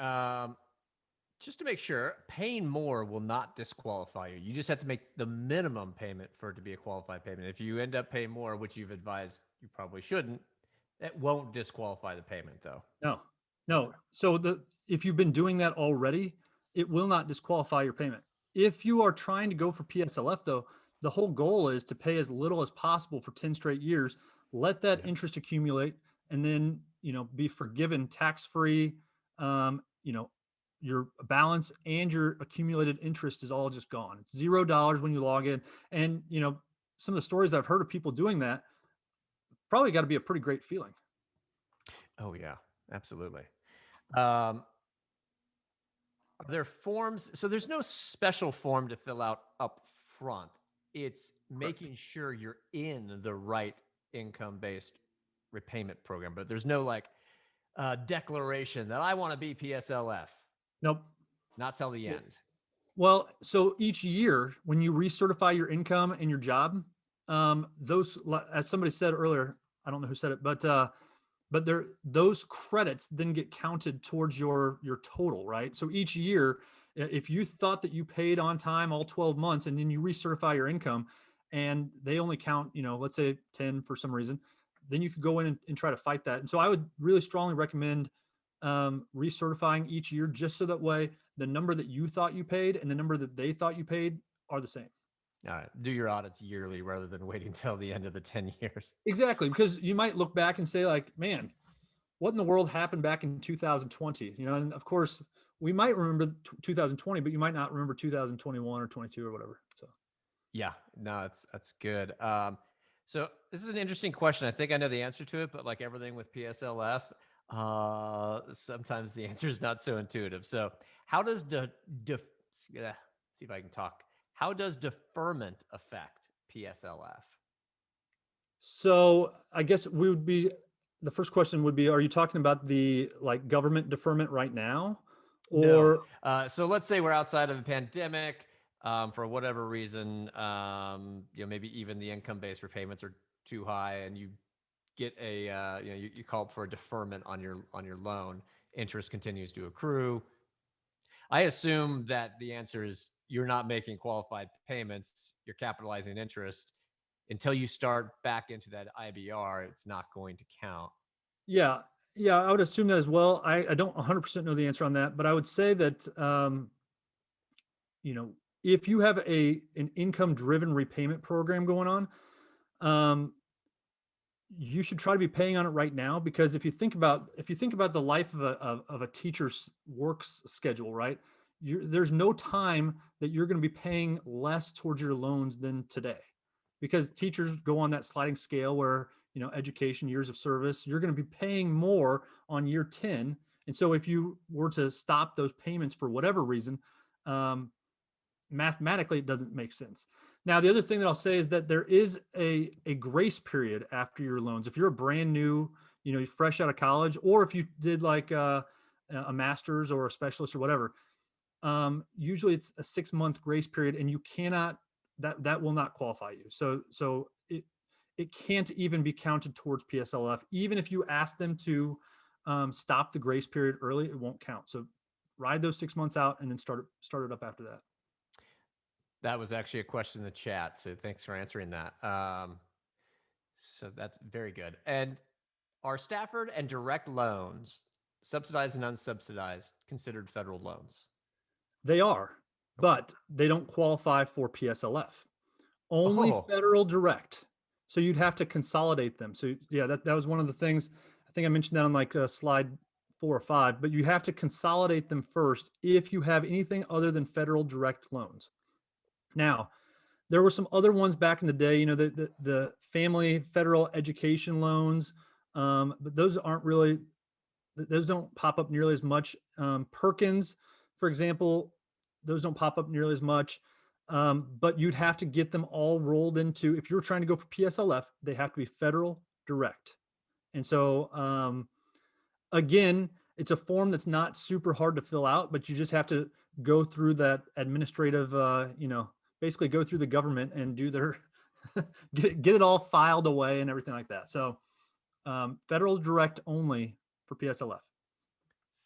Just to make sure, paying more will not disqualify you. You just have to make the minimum payment for it to be a qualified payment. If you end up paying more, which you've advised you probably shouldn't, It won't disqualify the payment though. No. So if you've been doing that already, it will not disqualify your payment. If you are trying to go for PSLF though, the whole goal is to pay as little as possible for 10 straight years, let that interest accumulate, and then, be forgiven tax-free. Your balance and your accumulated interest is all just gone. It's $0 when you log in. And, some of the stories I've heard of people doing that probably got to be a pretty great feeling. Oh yeah, absolutely. Are there forms? So there's no special form to fill out up front. It's making sure you're in the right income-based repayment program, but there's no declaration that I want to be PSLF. Nope. It's not till the end. Well, so each year when you recertify your income and your job, those, as somebody said earlier, I don't know who said it, but those credits then get counted towards your total, right? So each year, if you thought that you paid on time all 12 months and then you recertify your income and they only count, let's say 10 for some reason, then you could go in and try to fight that. And so I would really strongly recommend recertifying each year, just so that way the number that you thought you paid and the number that they thought you paid are the same. All right. Do your audits yearly rather than waiting until the end of the 10 years. Exactly. Because you might look back and say like, man, what in the world happened back in 2020? And of course we might remember 2020, but you might not remember 2021 or 22 or whatever. So yeah, no, that's good. So this is an interesting question. I think I know the answer to it, but like everything with PSLF, sometimes the answer is not so intuitive. So how does see if I can talk. How does deferment affect PSLF? So I guess the first question would be, are you talking about the government deferment right now? Or no. So let's say we're outside of a pandemic, for whatever reason, maybe even the income-based repayments are too high, and you get a, you call for a deferment on your loan. Interest continues to accrue. I assume that the answer is you're not making qualified payments. You're capitalizing interest until you start back into that IBR. It's not going to count. Yeah, I would assume that as well. I don't 100% know the answer on that, but I would say that if you have an income-driven repayment program going on, you should try to be paying on it right now, because if you think about the life of a teacher's work schedule, right? There's no time that you're going to be paying less towards your loans than today, because teachers go on that sliding scale where, education, years of service, you're going to be paying more on year 10. And so if you were to stop those payments for whatever reason, mathematically it doesn't make sense. Now, the other thing that I'll say is that there is a grace period after your loans. If you're a brand new, you're fresh out of college, or if you did like a master's or a specialist or whatever, usually it's a 6-month grace period, and you cannot, that will not qualify you. So it can't even be counted towards PSLF. Even if you ask them to stop the grace period early, it won't count. So ride those 6 months out and then start it up after that. That was actually a question in the chat, so thanks for answering that. So that's very good. And are Stafford and direct loans, subsidized and unsubsidized, considered federal loans? They are, but they don't qualify for PSLF. Only federal direct. So you'd have to consolidate them. So yeah, that was one of the things. I think I mentioned that on slide 4 or 5, but you have to consolidate them first if you have anything other than federal direct loans. Now, there were some other ones back in the day, the family federal education loans, but those don't pop up nearly as much. Perkins, for example, those don't pop up nearly as much, but you'd have to get them all rolled into, if you're trying to go for PSLF, they have to be federal direct. And so, again, it's a form that's not super hard to fill out, but you just have to go through that administrative, basically go through the government and do their, get it all filed away and everything like that. So federal direct only for PSLF.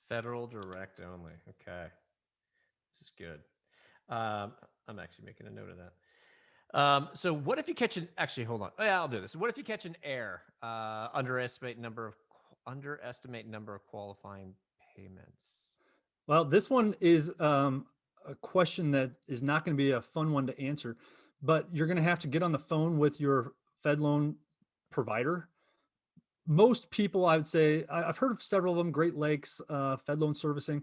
Federal direct only. Okay. This is good. I'm actually making a note of that. So what if you catch an, actually, hold on. Oh, yeah, I'll do this. What if you catch an error, underestimate number of qualifying payments? Well, this one is a question that is not going to be a fun one to answer, but you're going to have to get on the phone with your Fed loan provider. Most people, I would say, I've heard of several of them, Great Lakes, Fed loan servicing,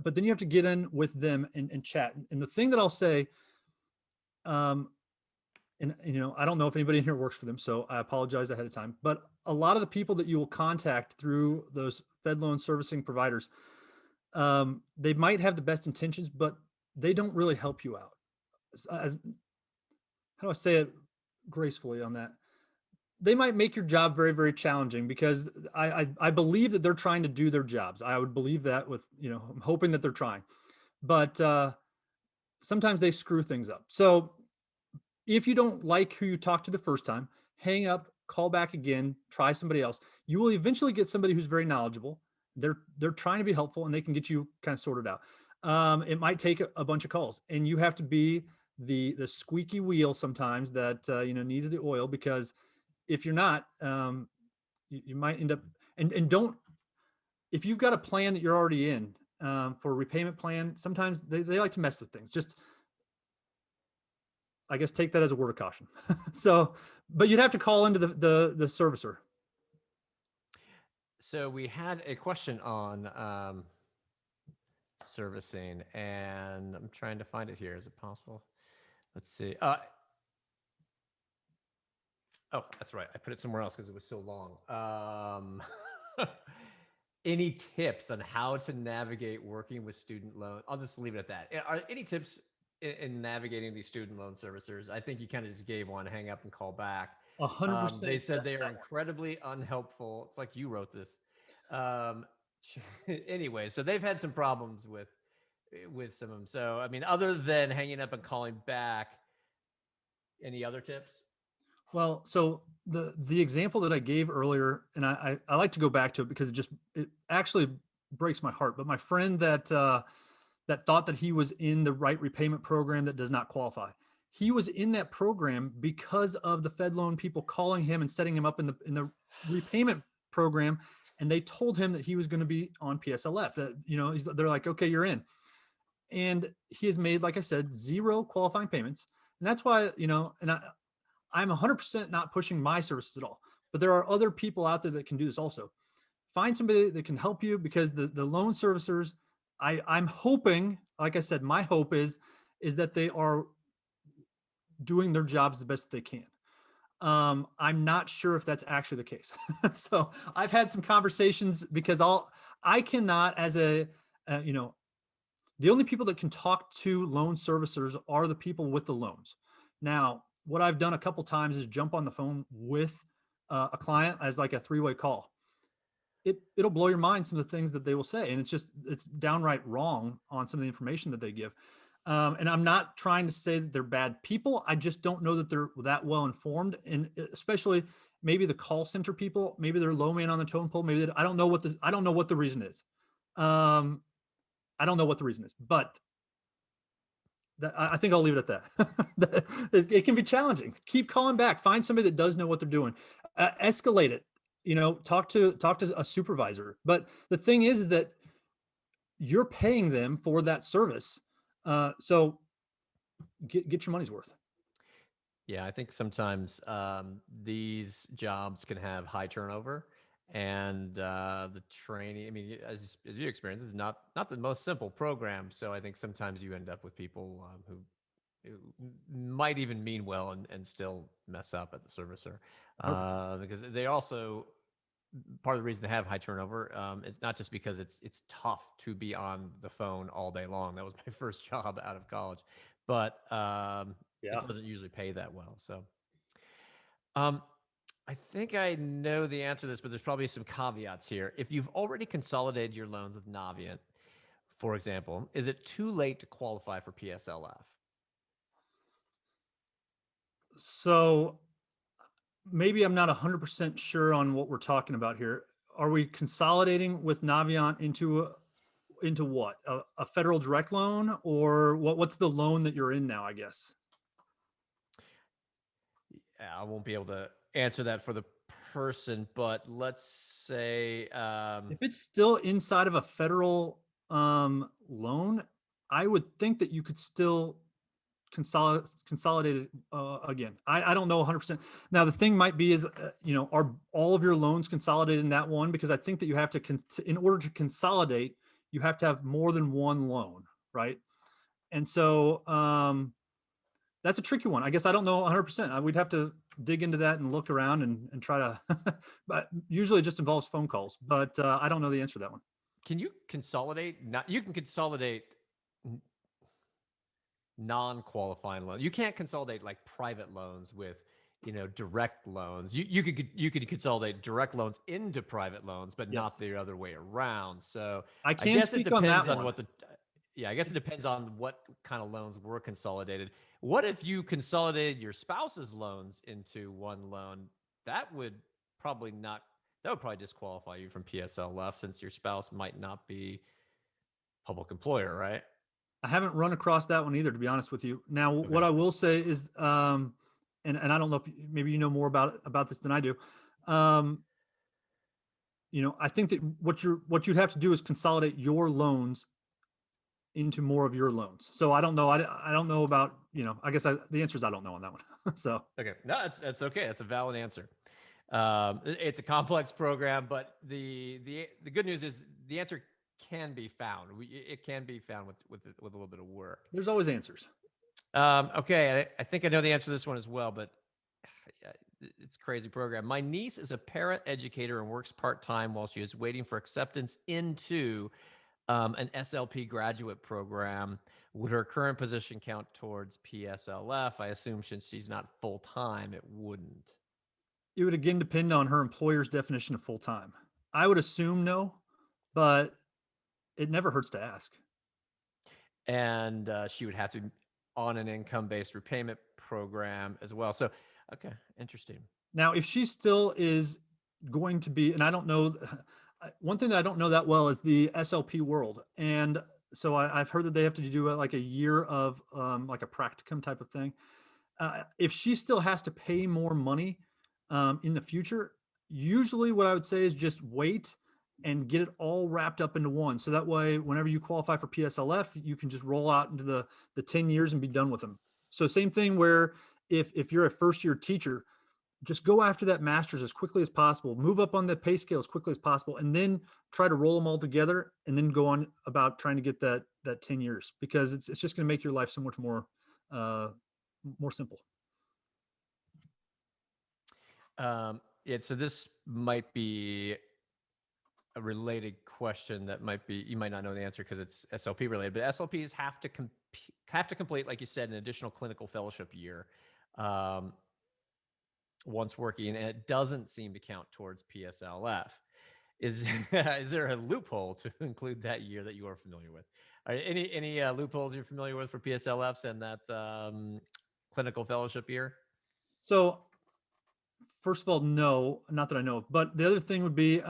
but then you have to get in with them and chat. And the thing that I'll say, and I don't know if anybody in here works for them, so I apologize ahead of time, but a lot of the people that you will contact through those Fed loan servicing providers, they might have the best intentions, but they don't really help you out. How do I say it gracefully on that? They might make your job very, very challenging because I believe that they're trying to do their jobs. I would believe that with, I'm hoping that they're trying, but sometimes they screw things up. So if you don't like who you talked to the first time, hang up, call back again, try somebody else. You will eventually get somebody who's very knowledgeable. They're trying to be helpful and they can get you kind of sorted out. It might take a bunch of calls, and you have to be the squeaky wheel sometimes that needs the oil, because if you're not, you might end up and don't. If you've got a plan that you're already in for a repayment plan, sometimes they like to mess with things. Just, I guess, take that as a word of caution. So, but you'd have to call into the servicer. So we had a question on servicing, and I'm trying to find it here. Is it possible? Let's see. Oh, that's right. I put it somewhere else because it was so long. Any tips on how to navigate working with student loan? I'll just leave it at that. Are any tips in navigating these student loan servicers? I think you kind of just gave one, hang up and call back. 100%. They said they are incredibly unhelpful. It's like you wrote this. Anyway, so they've had some problems with some of them. So, I mean, other than hanging up and calling back, any other tips? Well, so the example that I gave earlier, and I like to go back to it because it actually breaks my heart. But my friend that thought that he was in the right repayment program that does not qualify. He was in that program because of the Fed loan people calling him and setting him up in the repayment program, and they told him that he was going to be on PSLF. That they're like, okay, you're in, and he has made, like I said, 0 qualifying payments, and that's why I'm 100% not pushing my services at all. But there are other people out there that can do this also. Find somebody that can help you, because the loan servicers, I'm hoping, like I said, my hope is that they are doing their jobs the best they can. I'm not sure if that's actually the case. So I've had some conversations, because I cannot, as the only people that can talk to loan servicers are the people with the loans. Now, what I've done a couple times is jump on the phone with a client as like a 3-way call. It'll blow your mind, some of the things that they will say, and it's downright wrong on some of the information that they give. And I'm not trying to say that they're bad people. I just don't know that they're that well informed, and especially maybe the call center people, maybe they're low man on the totem pole. Maybe I don't know what the reason is. I don't know what the reason is, but I think I'll leave it at that. It can be challenging. Keep calling back. Find somebody that does know what they're doing. Escalate it. Talk to a supervisor. But the thing is that you're paying them for that service, so get your money's worth. Yeah, I think sometimes these jobs can have high turnover, and the training. I mean, as you experience, is not the most simple program. So I think sometimes you end up with people who might even mean well and still mess up at the servicer, because they also, part of the reason they have high turnover is not just because it's tough to be on the phone all day long. That was my first job out of college, but it doesn't usually pay that well. So I think I know the answer to this, but there's probably some caveats here. If you've already consolidated your loans with Navient, for example, is it too late to qualify for PSLF? So maybe I'm not 100% sure on what we're talking about here. Are we consolidating with Navient into what? A federal direct loan, or what's the loan that you're in now, I guess? I won't be able to answer that for the person, but let's say If it's still inside of a federal loan, I would think that you could still consolidate it again. I don't know 100%. Now the thing might be is, are all of your loans consolidated in that one? Because I think that you have to, in order to consolidate, you have to have more than one loan, right? And so that's a tricky one. I guess I don't know 100%. We'd have to dig into that and look around and try to, but usually it just involves phone calls, but I don't know the answer to that one. Can you consolidate? You can consolidate non-qualifying loans. You can't consolidate like private loans with, direct loans. You could consolidate direct loans into private loans, but not the other way around. So I guess it speak depends on on what I guess it depends on what kind of loans were consolidated. What if you consolidated your spouse's loans into one loan? That would probably disqualify you from PSLF, since your spouse might not be public employer, right? I haven't run across that one either, to be honest with you. Now, what I will say is, and I don't know if maybe you know more about this than I do. I think that what you'd have to do is consolidate your loans into more of your loans. So I don't know. I don't know about, I guess the answer is I don't know on that one. So okay, no, that's okay. That's a valid answer. It's a complex program, but the good news is the answer can be found. It can be found with a little bit of work. There's always answers. Okay, I think I know the answer to this one as well, but it's a crazy program. My niece is a para-educator and works part-time while she is waiting for acceptance into an SLP graduate program. Would her current position count towards PSLF? I assume since she's not full-time, it wouldn't. It would again depend on her employer's definition of full-time. I would assume no, but it never hurts to ask. And she would have to be on an income-based repayment program as well. So, okay, interesting. Now, if she still is going to be, and I don't know, one thing that I don't know that well is the SLP world. And so I've heard that they have to do like a year of like a practicum type of thing. If she still has to pay more money in the future, usually what I would say is just wait and get it all wrapped up into one. So that way, whenever you qualify for PSLF, you can just roll out into the 10 years and be done with them. So same thing where if you're a first year teacher, just go after that master's as quickly as possible, move up on the pay scale as quickly as possible, and then try to roll them all together and then go on about trying to get that 10 years, because it's just going to make your life so much more simple. Yeah, so this might be a related question that you might not know the answer because it's SLP related, but SLPs have to complete, like you said, an additional clinical fellowship year once working, and it doesn't seem to count towards PSLF. Is there a loophole to include that year that you are familiar with? Are any loopholes you're familiar with for PSLFs and that clinical fellowship year? So first of all, no, not that I know of. But the other thing would be,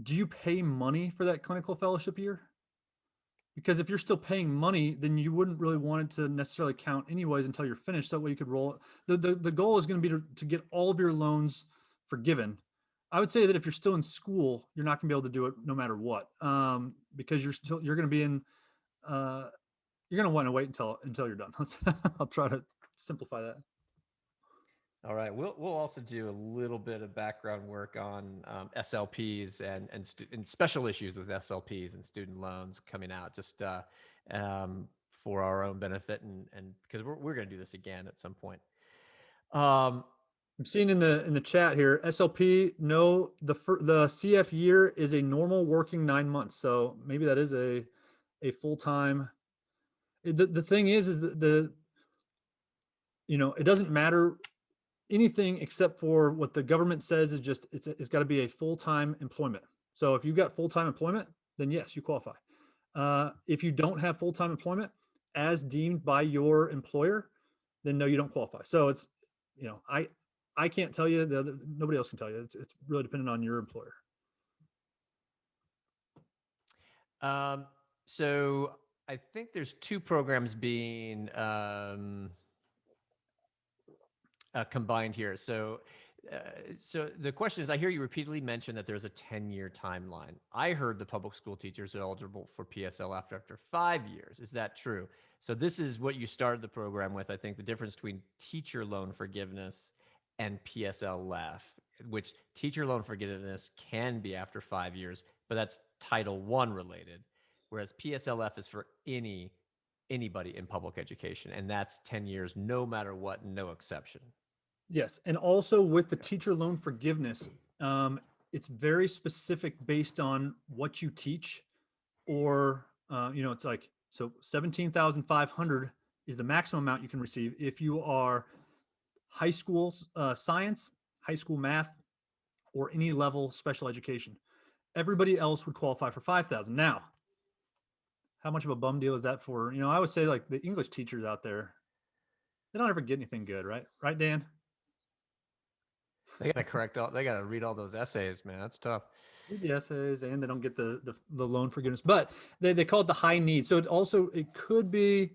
do you pay money for that clinical fellowship year? Because if you're still paying money, then you wouldn't really want it to necessarily count anyways until you're finished. That way you could roll it. The goal is going to be to get all of your loans forgiven. I would say that if you're still in school, you're not going to be able to do it no matter what, because you're going to be in, you're going to want to wait until you're done. I'll try to simplify that. All right, we'll also do a little bit of background work on SLPs and special issues with SLPs and student loans coming out, just for our own benefit and because we're going to do this again at some point. I'm seeing in the chat here, SLP, no, the CF year is a normal working 9 months, so maybe that is a full-time. The thing is that it doesn't matter anything except for what the government says is just it's got to be a full-time employment. So if you've got full-time employment, then yes, you qualify. If you don't have full-time employment as deemed by your employer, then no, you don't qualify. So it's, I can't tell you, nobody else can tell you. It's really dependent on your employer. So I think there's two programs being combined here. So the question is, I hear you repeatedly mention that there's a 10-year timeline. I heard the public school teachers are eligible for PSLF after 5 years. Is that true? So this is what you started the program with. I think the difference between teacher loan forgiveness and PSLF, which teacher loan forgiveness can be after 5 years, but that's Title I related, whereas PSLF is for anybody in public education, and that's 10 years, no matter what, no exception. Yes, and also with the teacher loan forgiveness, it's very specific based on what you teach, or it's like, so 17,500 is the maximum amount you can receive if you are high school science, high school math, or any level special education. Everybody else would qualify for 5,000. Now, how much of a bum deal is that for? I would say like the English teachers out there, they don't ever get anything good, right? Right, Dan? They got to they got to read all those essays, man. That's tough. Read the essays, and they don't get the loan forgiveness, but they call it the high need. So it could be,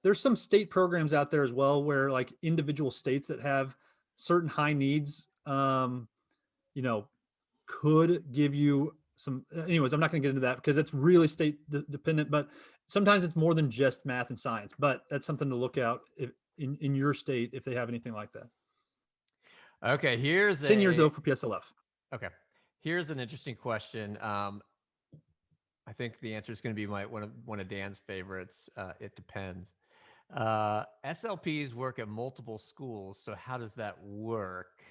there's some state programs out there as well where like individual states that have certain high needs, could give you some. Anyways, I'm not going to get into that because it's really state dependent, but sometimes it's more than just math and science. But that's something to look out in your state if they have anything like that. Okay, here's 10 years old for PSLF. Okay, here's an interesting question. I think the answer is going to be one of Dan's favorites. It depends. SLPs work at multiple schools, so how does that work?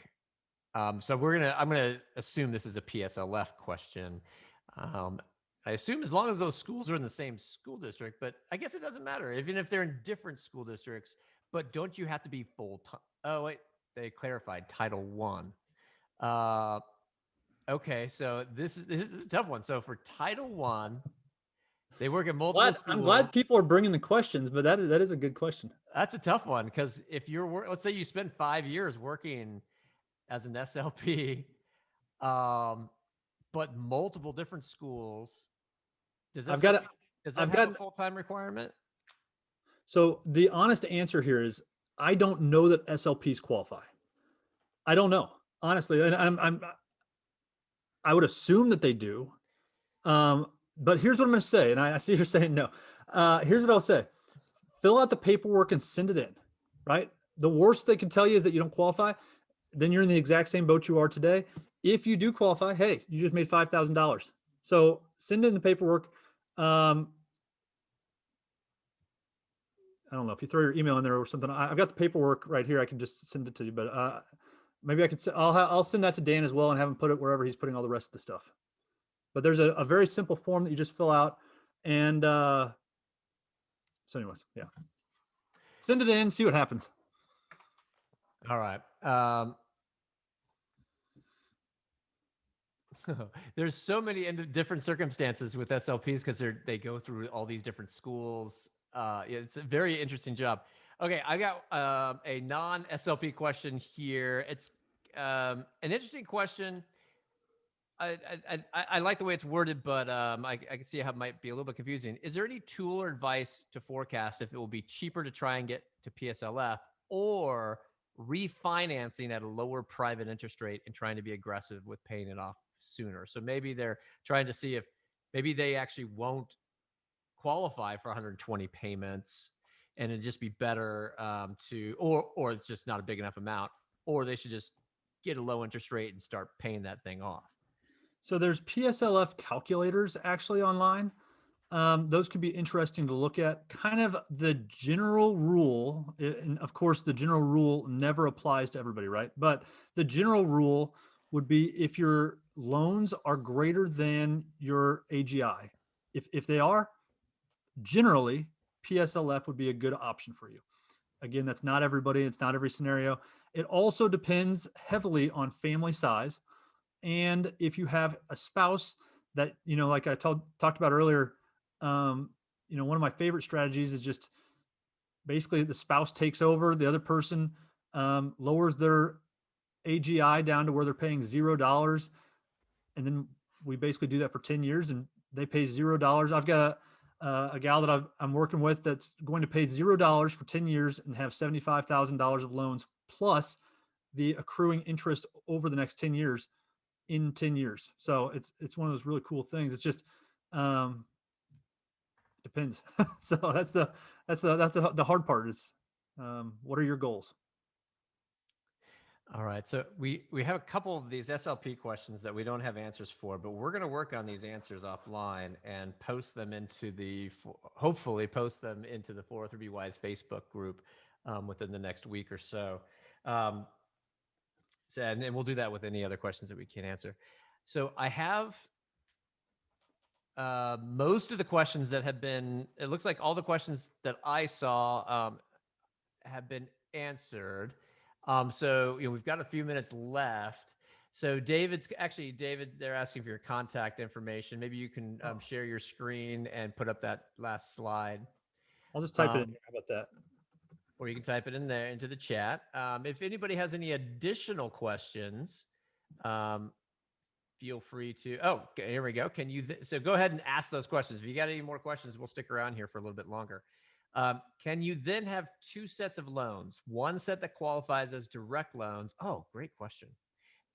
So I'm gonna assume this is a PSLF question. I assume as long as those schools are in the same school district, but I guess it doesn't matter, even if they're in different school districts. But don't you have to be full time? Oh wait, they clarified Title I. Okay, so this is a tough one. So for Title I, they work at multiple schools. I'm glad people are bringing the questions, but that is a good question. That's a tough one because if let's say you spend 5 years working as an SLP, but multiple different schools, does that have a full-time requirement? So the honest answer here is I don't know that SLPs qualify. I don't know, honestly. And I would assume that they do. But here's what I'm going to say. And I see you're saying no. Here's what I'll say. Fill out the paperwork and send it in, right? The worst they can tell you is that you don't qualify. Then you're in the exact same boat you are today. If you do qualify, hey, you just made $5,000. So send in the paperwork. I don't know if you throw your email in there or something. I've got the paperwork right here. I can just send it to you, but maybe I could. I'll send that to Dan as well and have him put it wherever he's putting all the rest of the stuff. But there's a very simple form that you just fill out, and so anyways, yeah, send it in, see what happens. All right. There's so many different circumstances with SLPs because they go through all these different schools. It's a very interesting job. Okay, I got a non-SLP question here. It's an interesting question. I like the way it's worded, but I can see how it might be a little bit confusing. Is there any tool or advice to forecast if it will be cheaper to try and get to PSLF or refinancing at a lower private interest rate and trying to be aggressive with paying it off sooner? So maybe they're trying to see if maybe they actually won't qualify for 120 payments and it'd just be better or it's just not a big enough amount, or they should just get a low interest rate and start paying that thing off. So there's PSLF calculators actually online. Those could be interesting to look at. Kind of the general rule, and of course the general rule never applies to everybody, right? But the general rule would be if your loans are greater than your AGI. If they are, generally PSLF would be a good option for you. Again, that's not everybody. It's not every scenario. It also depends heavily on family size. And if you have a spouse that, like I talked about earlier, one of my favorite strategies is just basically the spouse takes over, the other person lowers their AGI down to where they're paying $0. And then we basically do that for 10 years and they pay $0. I've got a gal that I'm working with that's going to pay $0 for 10 years and have $75,000 of loans plus the accruing interest over the next 10 years in 10 years. So it's one of those really cool things. It's just depends. So that's the hard part is what are your goals? All right. So we have a couple of these SLP questions that we don't have answers for, but we're going to work on these answers offline and post them into hopefully post them into the 403 Wise Facebook group within the next week or so. And we'll do that with any other questions that we can't answer. So I have most of the questions that have been, it looks like all the questions that I saw have been answered. So, we've got a few minutes left. So David, they're asking for your contact information. Maybe you can share your screen and put up that last slide. I'll just type it in. How about that? Or you can type it in there into the chat. If anybody has any additional questions, feel free to, okay, here we go. Can you, so go ahead and ask those questions. If you got any more questions, we'll stick around here for a little bit longer. Can you then have two sets of loans? One set that qualifies as direct loans. Oh, great question.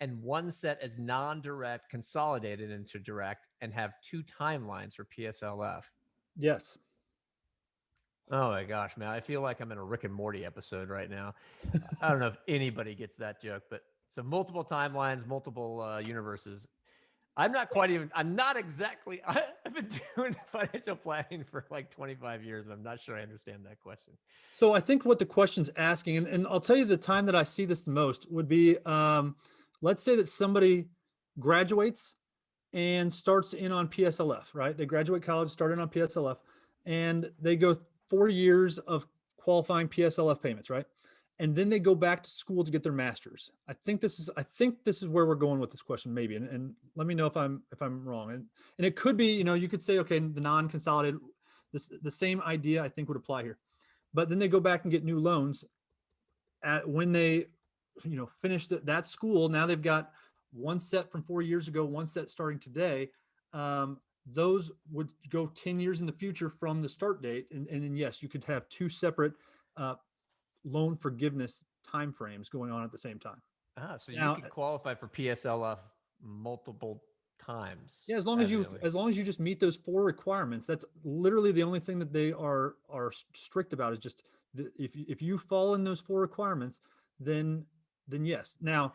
And one set as non-direct consolidated into direct and have two timelines for PSLF. Yes. Oh my gosh, man. I feel like I'm in a Rick and Morty episode right now. I don't know if anybody gets that joke, but so multiple timelines, multiple universes. I've been doing financial planning for like 25 years, and I'm not sure I understand that question. So I think what the question's asking, and I'll tell you the time that I see this the most would be, let's say that somebody graduates and starts in on PSLF, right? They graduate college, start in on PSLF, and they go 4 years of qualifying PSLF payments, right? And then they go back to school to get their master's. I think this is where we're going with this question, maybe. And let me know if I'm wrong. And it could be, you could say, okay, the non-consolidated, the same idea I think would apply here. But then they go back and get new loans when they, finish that school. Now they've got one set from 4 years ago, one set starting today. Those would go 10 years in the future from the start date. And then yes, you could have two separate loan forgiveness timeframes going on at the same time. So now, you could qualify for PSLF multiple times. Yeah, as long as you just meet those 4 requirements. That's literally the only thing that they are strict about is just if you fall in those 4 requirements, then yes. Now,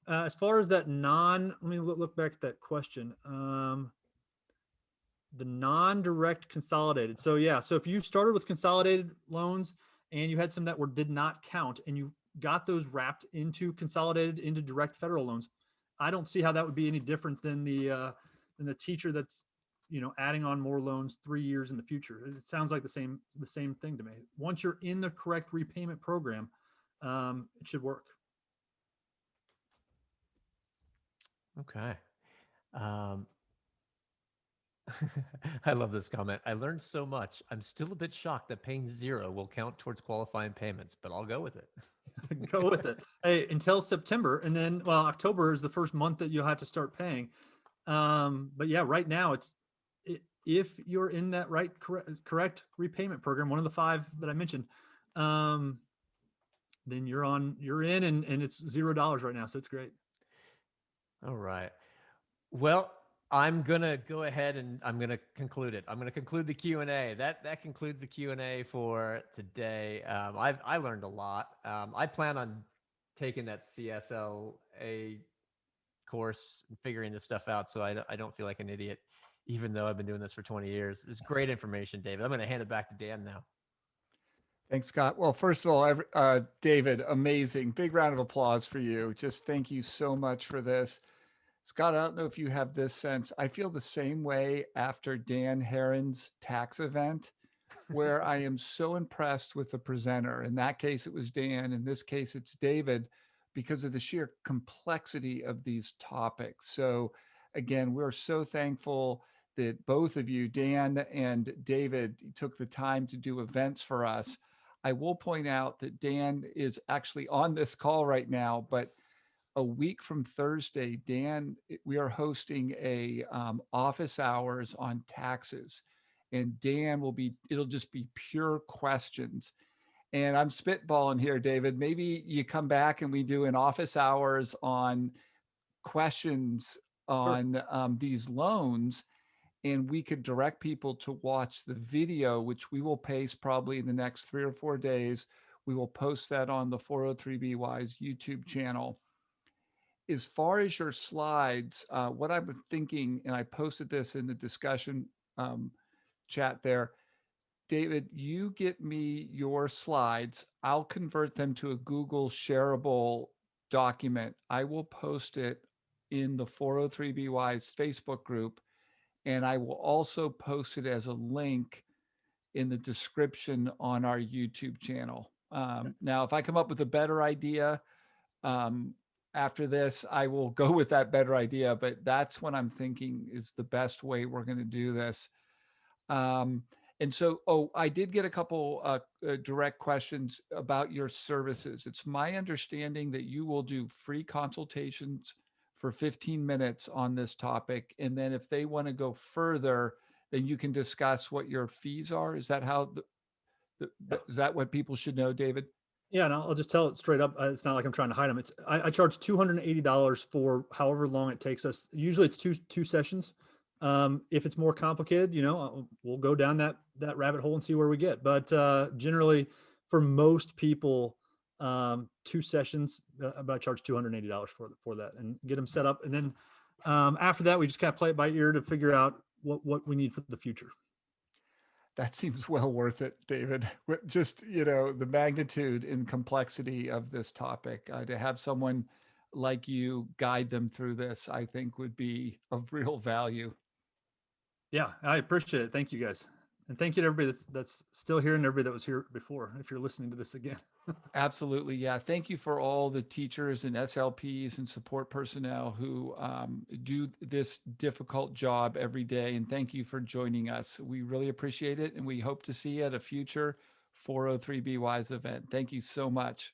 as far as that let me look back at that question. The non-direct consolidated. So yeah, so if you started with consolidated loans and you had some that did not count and you got those wrapped into consolidated into direct federal loans, I don't see how that would be any different than the teacher that's, adding on more loans 3 years in the future. It sounds like the same thing to me. Once you're in the correct repayment program, it should work. Okay. I love this comment. I learned so much. I'm still a bit shocked that paying 0 will count towards qualifying payments, but I'll go with it. Go with it. Hey, until September, and then October is the first month that you'll have to start paying. But yeah, right now if you're in that correct repayment program, one of the 5 that I mentioned, then you're in, and it's $0 right now, so it's great. All right. Well, I'm going to go ahead and I'm going to conclude it. I'm going to conclude the Q&A. That concludes the Q&A for today. I learned a lot. I plan on taking that CSLA course and figuring this stuff out so I don't feel like an idiot, even though I've been doing this for 20 years. It's great information, David. I'm going to hand it back to Dan now. Thanks, Scott. Well, first of all, David, amazing. Big round of applause for you. Just thank you so much for this. Scott, I don't know if you have this sense. I feel the same way after Dan Heron's tax event, where I am so impressed with the presenter. In that case, it was Dan. In this case, it's David, because of the sheer complexity of these topics. So again, we're so thankful that both of you, Dan and David, took the time to do events for us. I will point out that Dan is actually on this call right now, but a week from Thursday, Dan, we are hosting a office hours on taxes, and Dan it'll just be pure questions. And I'm spitballing here, David. Maybe you come back and we do an office hours on questions Sure. on these loans, and we could direct people to watch the video, which we will paste probably in the next 3 or 4 days. We will post that on the 403BY's YouTube channel. As far as your slides, what I'm thinking, and I posted this in the discussion chat there, David, you get me your slides. I'll convert them to a Google shareable document. I will post it in the 403BY's Facebook group, and I will also post it as a link in the description on our YouTube channel. Now, if I come up with a better idea after this, I will go with that better idea, but that's what I'm thinking is the best way we're going to do this. And so, I did get a couple direct questions about your services. It's my understanding that you will do free consultations for 15 minutes on this topic. And then if they want to go further, then you can discuss what your fees are. Is that how, is that what people should know, David? Yeah, and I'll just tell it straight up. It's not like I'm trying to hide them. I charge $280 for however long it takes us. Usually it's two sessions. If it's more complicated, we'll go down that rabbit hole and see where we get. But generally, for most people, 2 sessions. But I charge $280 for that and get them set up. And then after that, we just kind of play it by ear to figure out what we need for the future. That seems well worth it, David. Just, the magnitude and complexity of this topic, to have someone like you guide them through this, I think would be of real value. Yeah, I appreciate it. Thank you guys. And thank you to everybody that's still here and everybody that was here before, if you're listening to this again. Absolutely. Yeah. Thank you for all the teachers and SLPs and support personnel who do this difficult job every day. And thank you for joining us. We really appreciate it. And we hope to see you at a future 403BY's event. Thank you so much.